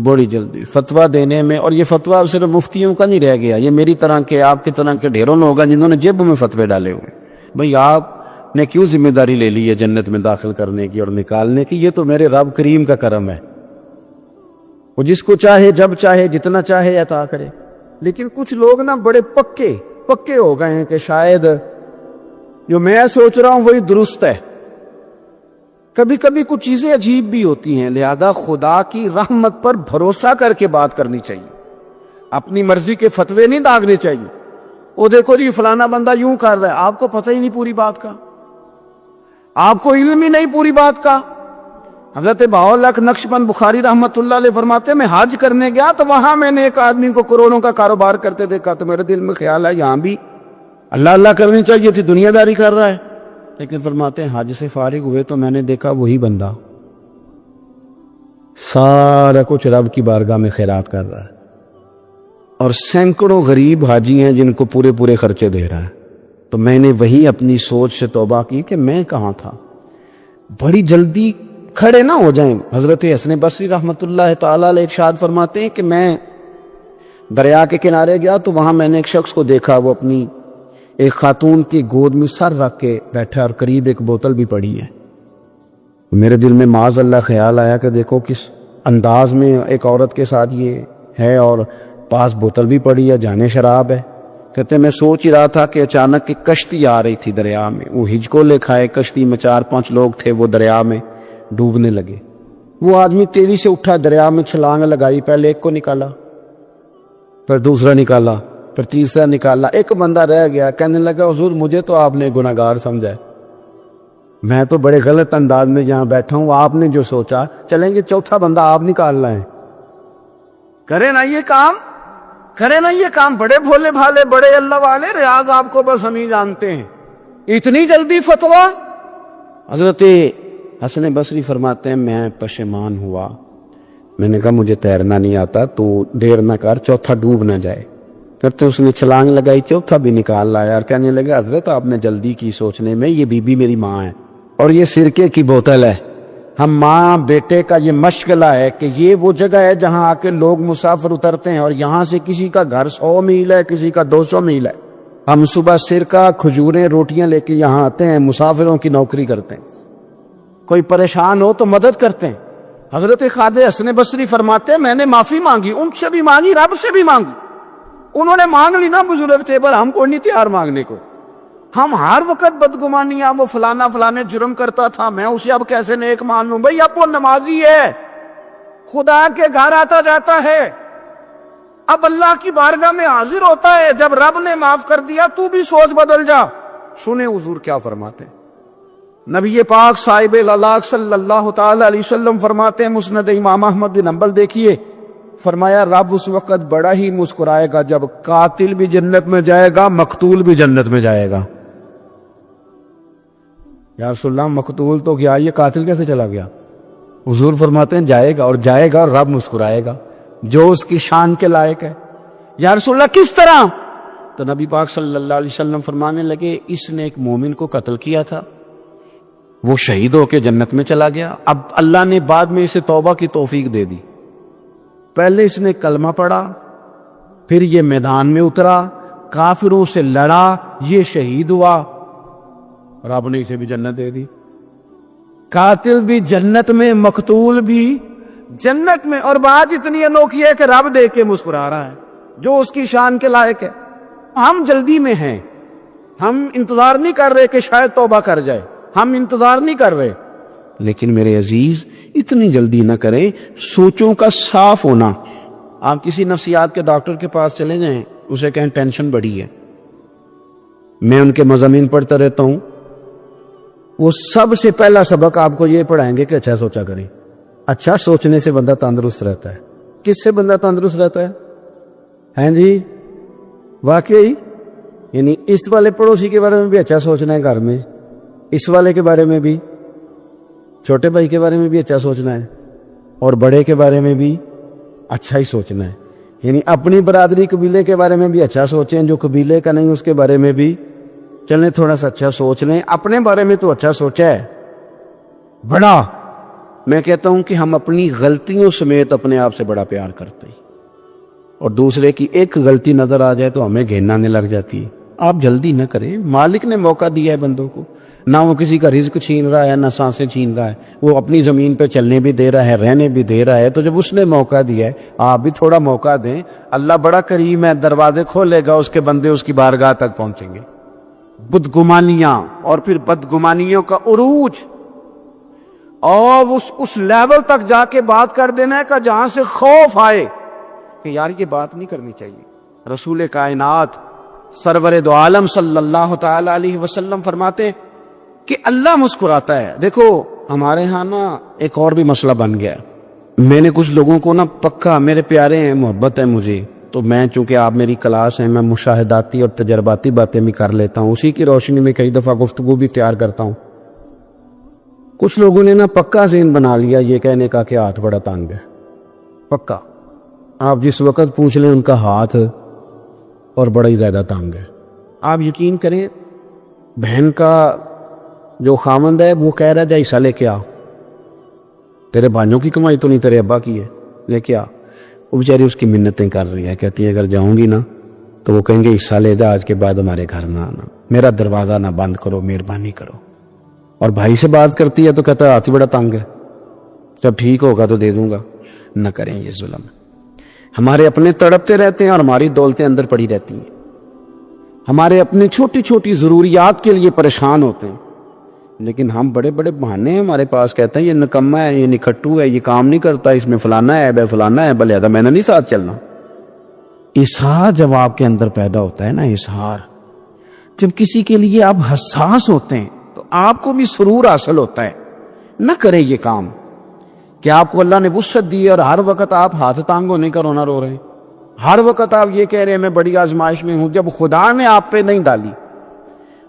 بڑی جلدی فتویٰ دینے میں۔ اور یہ فتویٰ صرف مفتیوں کا نہیں رہ گیا، یہ میری طرح کے آپ کی طرح کے ڈھیروں لوگ ہیں جنہوں نے جیبوں میں فتوے ڈالے ہوئے ہیں۔ بھئی آپ نے کیوں ذمہ داری لے لی ہے جنت میں داخل کرنے کی اور نکالنے کی؟ یہ تو میرے رب کریم کا کرم ہے، وہ جس کو چاہے جب چاہے جتنا چاہے عطا کرے۔ لیکن کچھ لوگ نا بڑے پکے ہو گئے ہیں کہ شاید جو میں سوچ رہا ہوں وہی درست ہے، کبھی کبھی کچھ چیزیں عجیب بھی ہوتی ہیں، لہذا خدا کی رحمت پر بھروسہ کر کے بات کرنی چاہیے، اپنی مرضی کے فتوے نہیں داغنے چاہیے۔ وہ دیکھو جی فلانا بندہ یوں کر رہا ہے، آپ کو پتہ ہی نہیں پوری بات کا، آپ کو علم ہی نہیں پوری بات کا۔ حضرت بہاءاللہ نقشبند بخاری رحمت اللہ علیہ فرماتے ہیں میں حج کرنے گیا تو وہاں میں نے ایک آدمی کو کروڑوں کا کاروبار کرتے دیکھا، تو میرے دل میں خیال ہے یہاں بھی اللہ اللہ کرنی چاہیے تھی، دنیا داری کر رہا ہے۔ لیکن فرماتے ہیں حج سے فارغ ہوئے تو میں نے دیکھا وہی بندہ سارا کچھ رب کی بارگاہ میں خیرات کر رہا ہے، اور سینکڑوں غریب حاجی ہیں جن کو پورے پورے خرچے دے رہا ہے۔ تو میں نے وہی اپنی سوچ سے توبہ کی کہ میں کہاں تھا، بڑی جلدی کھڑے نہ ہو جائیں۔ حضرت حسن بصری رحمت اللہ تعالی علیہ ارشاد فرماتے ہیں کہ میں دریا کے کنارے گیا تو وہاں میں نے ایک شخص کو دیکھا، وہ اپنی ایک خاتون کی گود میں سر رکھ کے بیٹھا اور قریب ایک بوتل بھی پڑی ہے۔ میرے دل میں معاذ اللہ خیال آیا کہ دیکھو کس انداز میں ایک عورت کے ساتھ یہ ہے، اور پاس بوتل بھی پڑی ہے، جانے شراب ہے۔ کہتے میں سوچ ہی رہا تھا کہ اچانک ایک کشتی آ رہی تھی دریا میں، وہ ہج کو لے کھائے، کشتی میں 4-5 لوگ تھے، وہ دریا میں ڈوبنے لگے۔ وہ آدمی تیزی سے اٹھا، دریا میں چھلانگ لگائی، پہلے ایک کو نکالا، پھر دوسرا نکالا، پھر تیسرا نکالا، ایک بندہ رہ گیا۔ کہنے لگا حضور مجھے تو آپ نے گناہگار سمجھا ہے، میں تو بڑے غلط انداز میں یہاں بیٹھا ہوں، آپ نے جو سوچا چلیں گے چوتھا بندہ آپ نکالنا ہے، کرے نا یہ کام، کرے نا یہ کام۔ بڑے بھولے بھالے، بڑے اللہ والے، ریاض آپ کو بس ہم ہی جانتے ہیں، اتنی جلدی فتویٰ۔ حضرت حسن بصری فرماتے ہیں میں پشیمان ہوا، میں نے کہا مجھے تیرنا نہیں آتا، تو دیر نہ کر، چوتھا ڈوب نہ جائے۔ کرتے اس نے چھلانگ لگائی، چوتھا بھی نکال لایا، اور کہنے لگا حضرت آپ نے جلدی کی سوچنے میں، یہ بی بی میری ماں ہے اور یہ سرکے کی بوتل ہے۔ ہم ماں بیٹے کا یہ مشغلہ ہے کہ یہ وہ جگہ ہے جہاں آ کے لوگ مسافر اترتے ہیں، اور یہاں سے کسی کا گھر 100 میل ہے، کسی کا 200 میل ہے۔ ہم صبح سرکہ، کھجوریں، روٹیاں لے کے یہاں آتے ہیں، مسافروں کی نوکری کرتے ہیں، کوئی پریشان ہو تو مدد کرتے ہیں۔ حضرت خواجہ حسن بصری فرماتے ہیں میں نے معافی مانگی، ان سے بھی مانگی، رب سے بھی مانگی۔ انہوں نے مانگ لی نا بزرگ تھے، پر ہم کو نہیں تیار مانگنے کو۔ ہم ہر وقت بدگمانیاں، وہ فلانا فلانے جرم کرتا تھا، میں اسے اب کیسے نیک مان لوں؟ بھئی اب وہ نمازی ہے، خدا کے گھر آتا جاتا ہے، اب اللہ کی بارگاہ میں حاضر ہوتا ہے، جب رب نے معاف کر دیا تو بھی سوچ بدل جا۔ سنیں حضور کیا فرماتے ہیں، نبی پاک صاحب الالاق صلی اللہ تعالی علیہ وسلم فرماتے ہیں، مسند امام احمد بن حنبل دیکھیے، فرمایا رب اس وقت بڑا ہی مسکرائے گا جب قاتل بھی جنت میں جائے گا، مقتول بھی جنت میں جائے گا۔ یا رسول اللہ مقتول تو گیا، یہ قاتل کیسے چلا گیا؟ حضور فرماتے ہیں جائے گا، اور جائے گا اور رب مسکرائے گا، جو اس کی شان کے لائق ہے۔ یا رسول اللہ کس طرح؟ تو نبی پاک صلی اللہ علیہ وسلم فرمانے لگے اس نے ایک مومن کو قتل کیا تھا، وہ شہید ہو کے جنت میں چلا گیا، اب اللہ نے بعد میں اسے توبہ کی توفیق دے دی۔ پہلے اس نے کلمہ پڑھا، پھر یہ میدان میں اترا، کافروں سے لڑا، یہ شہید ہوا، رب نے اسے بھی جنت دے دی۔ قاتل بھی جنت میں، مقتول بھی جنت میں، اور بات اتنی انوکھی ہے کہ رب دیکھ کے مسکرا رہا ہے، جو اس کی شان کے لائق ہے۔ ہم جلدی میں ہیں، ہم انتظار نہیں کر رہے کہ شاید توبہ کر جائے، ہم انتظار نہیں کر رہے، لیکن میرے عزیز اتنی جلدی نہ کریں، سوچوں کا صاف ہونا۔ آپ کسی نفسیات کے ڈاکٹر کے پاس چلے جائیں، اسے کہیں ٹینشن بڑی ہے، میں ان کے مضامین پڑھتا رہتا ہوں، وہ سب سے پہلا سبق آپ کو یہ پڑھائیں گے کہ اچھا سوچا کریں۔ اچھا سوچنے سے بندہ تندرست رہتا ہے۔ کس سے بندہ تندرست رہتا ہے؟ ہیں جی واقعی، یعنی اس والے پڑوسی کے بارے میں بھی اچھا سوچنا ہے، گھر میں اس والے کے بارے میں بھی، چھوٹے بھائی کے بارے میں بھی اچھا سوچنا ہے، اور بڑے کے بارے میں بھی اچھا ہی سوچنا ہے۔ یعنی اپنی برادری قبیلے کے بارے میں بھی اچھا سوچیں، جو قبیلے کا نہیں اس کے بارے میں بھی چلیں تھوڑا سا اچھا سوچ لیں، اپنے بارے میں تو اچھا سوچا ہے بڑا۔ میں کہتا ہوں کہ ہم اپنی غلطیوں سمیت اپنے آپ سے بڑا پیار کرتے ہیں، اور دوسرے کی ایک غلطی نظر آ جائے تو ہمیں گھن آنے لگ جاتی ہے۔ آپ جلدی نہ کریں، مالک نے موقع دیا ہے بندوں کو، نہ وہ کسی کا رزق چھین رہا ہے، نہ سانسیں چھین رہا ہے، وہ اپنی زمین پہ چلنے بھی دے رہا ہے، رہنے بھی دے رہا ہے، تو جب اس نے موقع دیا ہے آپ بھی تھوڑا موقع دیں۔ اللہ بڑا کریم ہے، دروازے کھولے گا، اس کے بندے اس کی بارگاہ تک پہنچیں گے۔ بدگمانیاں اور پھر بدگمانیوں کا عروج، اور اس لیول تک جا کے بات کر دینا ہے کہ جہاں سے خوف آئے کہ یار یہ بات نہیں کرنی چاہیے۔ رسول کائنات سرور دو عالم صلی اللہ تعالی علیہ وسلم فرماتے کہ اللہ مسکراتا ہے۔ دیکھو ہمارے ہاں نا ایک اور بھی مسئلہ بن گیا ہے، میں نے کچھ لوگوں کو نا پکا میرے پیارے ہیں، محبت ہے مجھے، تو میں چونکہ آپ میری کلاس ہیں، میں مشاہداتی اور تجرباتی باتیں بھی کر لیتا ہوں، اسی کی روشنی میں کئی دفعہ گفتگو بھی تیار کرتا ہوں۔ کچھ لوگوں نے نا پکا ذہن بنا لیا یہ کہنے کا کہ ہاتھ بڑا تنگ ہے، پکا آپ جس وقت پوچھ لیں ان کا ہاتھ اور بڑا ہی زیادہ تنگ ہے۔ آپ یقین کریں بہن کا جو خامند ہے وہ کہہ رہا ہے جا حصہ لے کے آ، تیرے بھائیوں کی کمائی تو نہیں تیرے ابا کی ہے، لے کے آ۔ وہ بیچاری اس کی منتیں کر رہی ہے، کہتی ہے اگر جاؤں گی نا تو وہ کہیں گے حصہ لے جا، آج کے بعد ہمارے گھر نہ آنا، میرا دروازہ نہ بند کرو، مہربانی کرو۔ اور بھائی سے بات کرتی ہے تو کہتا ہے ہاتھ ہی بڑا تنگ ہے، جب ٹھیک ہوگا تو دے دوں گا۔ نہ کریں یہ ظلم، ہمارے اپنے تڑپتے رہتے ہیں اور ہماری دولتیں اندر پڑی رہتی ہیں، ہمارے اپنے چھوٹی چھوٹی ضروریات کے لیے پریشان ہوتے ہیں، لیکن ہم بڑے بڑے بہانے ہیں ہمارے پاس، کہتے ہیں یہ نکما ہے، یہ نکھٹو ہے، یہ کام نہیں کرتا، اس میں فلانا ہے، بے فلانا ہے، بلے میں نے نہیں ساتھ چلنا۔ اظہار جب آپ کے اندر پیدا ہوتا ہے نا، اظہار جب کسی کے لیے آپ حساس ہوتے ہیں تو آپ کو بھی سرور حاصل ہوتا ہے۔ نہ کریں یہ کام کہ آپ کو اللہ نے وسعت دی اور ہر وقت آپ ہاتھ تانگ ہونے کا رونا رو رہے ہیں، ہر وقت آپ یہ کہہ رہے ہیں میں بڑی آزمائش میں ہوں، جب خدا نے آپ پہ نہیں ڈالی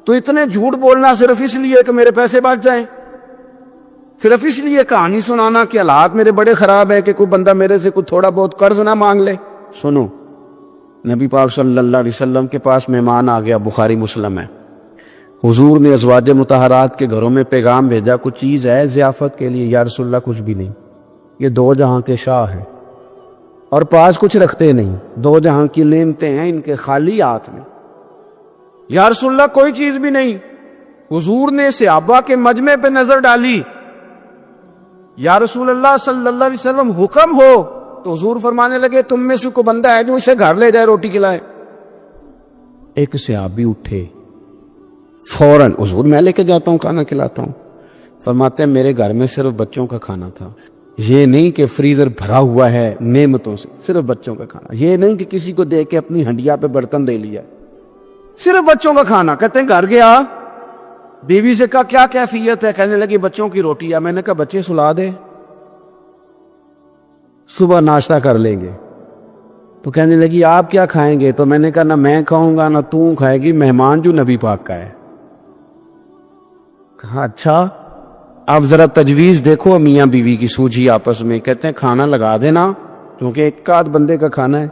تو اتنے جھوٹ بولنا صرف اس لیے کہ میرے پیسے بچ جائیں، صرف اس لیے کہانی سنانا کہ حالات میرے بڑے خراب ہے کہ کوئی بندہ میرے سے کوئی تھوڑا بہت قرض نہ مانگ لے۔ سنو، نبی پاک صلی اللہ علیہ وسلم کے پاس مہمان آ گیا، بخاری مسلم ہے، حضور نے ازواج مطہرات کے گھروں میں پیغام بھیجا کچھ چیز ہے ضیافت کے لیے، یا رسول اللہ کچھ بھی نہیں، یہ دو جہاں کے شاہ ہیں اور پاس کچھ رکھتے نہیں، دو جہاں کی نعمتیں ہیں ان کے خالی ہاتھ میں، یا رسول اللہ کوئی چیز بھی نہیں۔ حضور نے صحابہ کے مجمع پہ نظر ڈالی، یا رسول اللہ صلی اللہ علیہ وسلم حکم ہو، تو حضور فرمانے لگے تم میں سے کوئی بندہ ہے جو اسے گھر لے جائے روٹی کھلائے۔ ایک صحابی اٹھے فوراً، حضور میں لے کے جاتا ہوں کھانا کھلاتا ہوں۔ فرماتے ہیں میرے گھر میں صرف بچوں کا کھانا تھا، یہ نہیں کہ فریزر بھرا ہوا ہے نعمتوں سے، صرف بچوں کا کھانا، یہ نہیں کہ کسی کو دے کے اپنی ہنڈیا پہ برتن دے لیا، صرف بچوں کا کھانا۔ کہتے ہیں گھر گیا، بیوی سے کہا کیا کیفیت ہے، کہنے لگی بچوں کی روٹی ہے۔ میں نے کہا بچے سلا دے، صبح ناشتہ کر لیں گے۔ تو کہنے لگی آپ کیا کھائیں گے؟ تو میں نے کہا نہ میں کھاؤں گا نہ تو کھائے گی، مہمان جو نبی پاک کا ہے۔ کہا اچھا، اب ذرا تجویز دیکھو میاں بیوی کی سوجھی آپس میں۔ کہتے ہیں کھانا لگا دینا کیونکہ ایک آدھ بندے کا کھانا ہے۔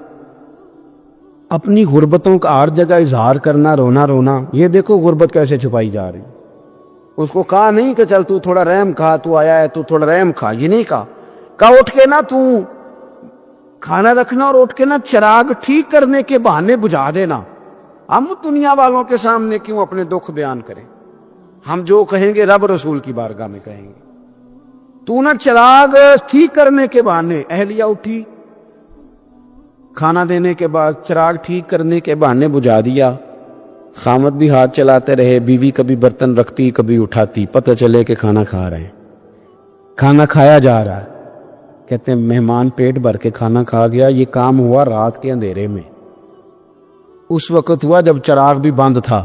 اپنی غربتوں کا ہر جگہ اظہار کرنا، رونا رونا، یہ دیکھو غربت کیسے چھپائی جا رہی۔ اس کو کہا نہیں کہ چل تو تھوڑا رحم کھا، تو آیا ہے تو تھوڑا رحم کھا، یہ نہیں کہا اٹھ کے نا تو کھانا رکھنا اور اٹھ کے نا چراغ ٹھیک کرنے کے بہانے بجھا دینا۔ ہم دنیا والوں کے سامنے کیوں اپنے دکھ بیان کریں؟ ہم جو کہیں گے رب رسول کی بارگاہ میں کہیں گے۔ تو نا چراغ ٹھیک کرنے کے بہانے، اہلیہ اٹھی کھانا دینے کے بعد چراغ ٹھیک کرنے کے بہانے بجھا دیا، خامد بھی ہاتھ چلاتے رہے، بیوی کبھی برتن رکھتی کبھی اٹھاتی، پتہ چلے کہ کھانا کھا رہے ہیں، کھانا کھایا جا رہا ہے۔ کہتے ہیں مہمان پیٹ بھر کے کھانا کھا گیا۔ یہ کام ہوا رات کے اندھیرے میں، اس وقت ہوا جب چراغ بھی بند تھا،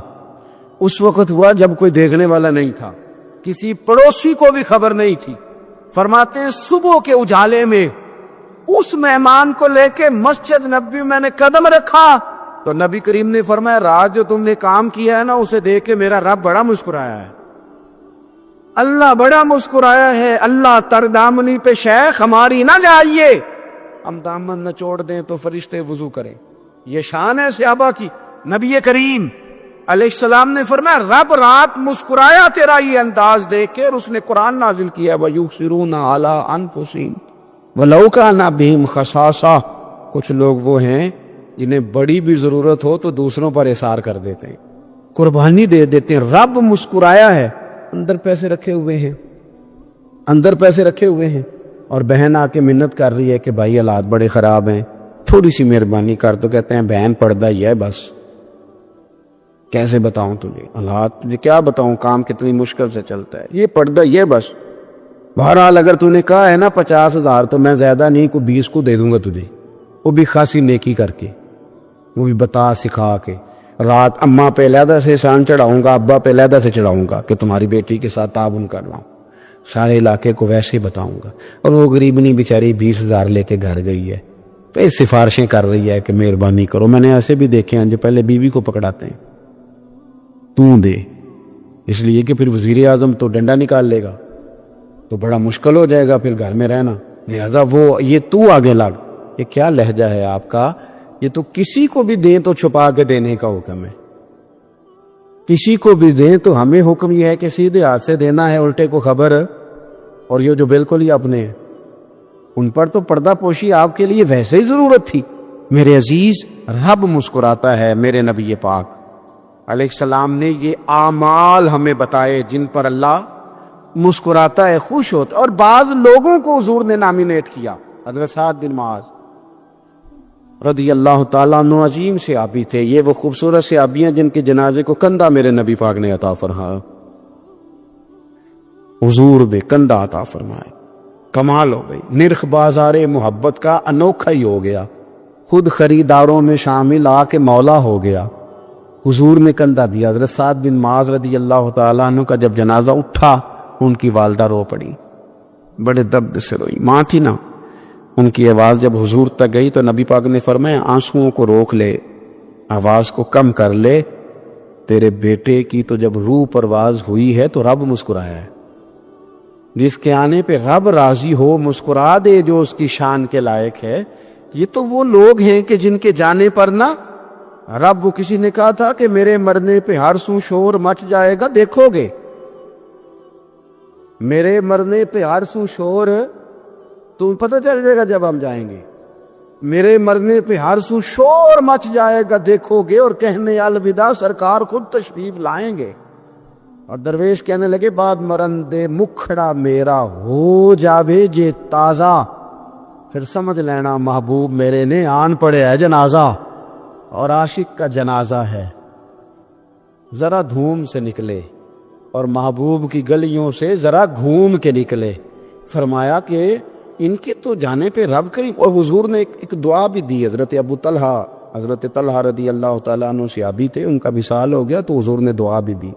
اس وقت ہوا جب کوئی دیکھنے والا نہیں تھا، کسی پڑوسی کو بھی خبر نہیں تھی۔ فرماتے ہیں صبح کے اجالے میں اس مہمان کو لے کے مسجد نبوی میں نے قدم رکھا تو نبی کریم نے فرمایا رات جو تم نے کام کیا ہے نا اسے دیکھ کے میرا رب بڑا مسکرایا ہے، اللہ بڑا مسکرایا ہے۔ اللہ تر دامنی پہ شیخ ہماری نہ جائیے، ہم دامن نہ چھوڑ دیں تو فرشتے وضو کریں۔ یہ شان ہے صحابہ کی۔ نبی کریم علیہ السلام نے فرمایا رب رات مسکرایا تیرا یہ انداز دیکھ کے، اور اس نے قرآن نازل کیا وَيُؤْثِرُونَ عَلَىٰ أَنفُسِهِمْ وَلَوْ كَانَ بِهِمْ خَصَاصَةٌ۔ کچھ لوگ وہ ہیں جنہیں بڑی بھی ضرورت ہو تو دوسروں پر اثار کر دیتے ہیں، قربانی دے دیتے ہیں۔ رب مسکرایا ہے، اندر پیسے رکھے ہوئے ہیں، اندر پیسے رکھے ہوئے ہیں، اور بہن آ کے منت کر رہی ہے کہ بھائی حالات بڑے خراب ہیں، تھوڑی سی مہربانی کر۔ تو کہتے ہیں بہن پردہ ہی ہے بس، کیسے بتاؤں تجھے حالات، تجھے کیا بتاؤں، کام کتنی مشکل سے چلتا ہے، یہ پردہ ہی ہے بس، بہرحال اگر تو نے کہا ہے نا 50,000 تو میں زیادہ نہیں کو 20 کو دے دوں گا تجھے، وہ بھی خاصی نیکی کر کے، وہ بھی بتا سکھا کے، رات اماں پہ علیحدہ سے احسان چڑھاؤں گا، ابا پہ علیحدہ سے چڑھاؤں گا کہ تمہاری بیٹی کے ساتھ تعاون کر رہا ہوں، سارے علاقے کو ویسے بتاؤں گا۔ اور وہ غریبنی بیچاری 20,000 لے کے گھر گئی ہے، پھر سفارشیں کر رہی ہے کہ مہربانی کرو۔ میں نے ایسے بھی دیکھے ہیں جو پہلے بیوی کو پکڑاتے ہیں، تو دے، اس لیے کہ پھر وزیر اعظم تو ڈنڈا نکال لے گا تو بڑا مشکل ہو جائے گا پھر گھر میں رہنا، لہذا وہ یہ تو آگے لگ۔ یہ کیا لہجہ ہے آپ کا؟ یہ تو کسی کو بھی دیں تو چھپا کے دینے کا حکم ہے، کسی کو بھی دیں تو ہمیں حکم یہ ہے کہ سیدھے ہاتھ سے دینا ہے، الٹے کو خبر۔ اور یہ جو بالکل ہی اپنے ہیں ان پر تو پردہ پوشی آپ کے لیے ویسے ہی ضرورت تھی۔ میرے عزیز، رب مسکراتا ہے، میرے نبی پاک علیہ السلام نے یہ اعمال ہمیں بتائے جن پر اللہ مسکراتا ہے، خوش ہوتا ہے۔ اور بعض لوگوں کو حضور نے نامینیٹ کیا، حضرت سعد بن معاذ رضی اللہ تعالیٰ عنہ عظیم صحابی تھے۔ یہ وہ خوبصورت صحابیاں جن کے جنازے کو کندھا میرے نبی پاک نے عطا فرمایا، حضور نے کندھا عطا فرمائے، کمال ہو گئی۔ نرخ بازار محبت کا انوکھا ہی ہو گیا، خود خریداروں میں شامل آ کے مولا ہو گیا، حضور نے کندھا دیا۔ حضرت سعد بن معاذ رضی اللہ تعالیٰ عنہ کا جب جنازہ اٹھا، ان کی والدہ رو پڑی، بڑے درد سے روئی، ماں تھی نا۔ ان کی آواز جب حضور تک گئی تو نبی پاک نے فرمایا آنسوؤں کو روک لے، آواز کو کم کر لے، تیرے بیٹے کی تو جب روح پرواز ہوئی ہے تو رب مسکرایا ہے، جس کے آنے پہ رب راضی ہو مسکرا دے جو اس کی شان کے لائق ہے۔ یہ تو وہ لوگ ہیں کہ جن کے جانے پر نا رب، وہ کسی نے کہا تھا کہ میرے مرنے پہ ہر سو شور مچ جائے گا، دیکھو گے میرے مرنے پہ ہر سو شور، تمہیں پتہ چل جائے گا جب ہم جائیں گے، میرے مرنے پہ ہر سو شور مچ جائے گا، دیکھو گے، اور کہنے الوداع سرکار خود تشریف لائیں گے۔ اور درویش کہنے لگے بعد مرندے مکھڑا میرا ہو جاوے جے تازہ، پھر سمجھ لینا محبوب میرے نے آن پڑے ہے جنازہ، اور عاشق کا جنازہ ہے، ذرا دھوم سے نکلے اور محبوب کی گلیوں سے ذرا گھوم کے نکلے۔ فرمایا کہ ان کے تو جانے پہ رب کریم۔ اور حضور نے ایک دعا بھی دی۔ حضرت طلحہ رضی اللہ تعالیٰ عنہ صحابی تھے، ان کا وصال ہو گیا تو حضور نے دعا بھی دی،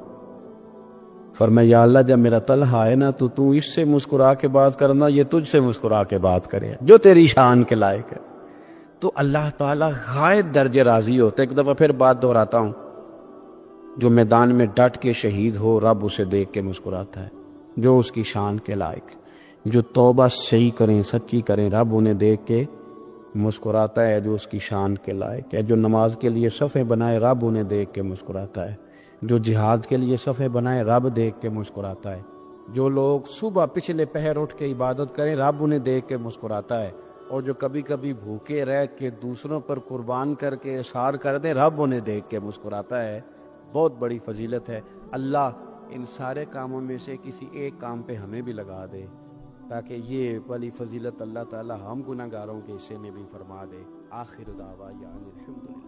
فرمایا یا اللہ جب میرا طلحہ ہے نا تو اس سے مسکرا کے بات کرنا، یہ تجھ سے مسکرا کے بات کرے جو تیری شان کے لائق ہے۔ تو اللہ تعالیٰ غائب درجے راضی ہوتے۔ ایک دفعہ پھر بات دہراتا ہوں، جو میدان میں ڈٹ کے شہید ہو رب اسے دیکھ کے مسکراتا ہے، جو اس کی شان کے لائق، جو توبہ صحیح کریں سچی کریں رب انہیں دیکھ کے مسکراتا ہے، جو اس کی شان کے لائق ہے، جو نماز کے لیے صفیں بنائے رب انہیں دیکھ کے مسکراتا ہے، جو جہاد کے لیے صفیں بنائے رب دیکھ کے مسکراتا ہے، جو لوگ صبح پچھلے پہر اٹھ کے عبادت کریں رب انہیں دیکھ کے مسکراتا ہے، اور جو کبھی کبھی بھوکے رہ کے دوسروں پر قربان کر کے اثار کر دیں رب انہیں دیکھ کے مسکراتا ہے۔ بہت بڑی فضیلت ہے۔ اللہ ان سارے کاموں میں سے کسی ایک کام پہ ہمیں بھی لگا دے تاکہ یہ والی فضیلت اللہ تعالی ہم گناہگاروں کے حصے میں بھی فرما دے۔ آخر دعوانا الحمدللہ۔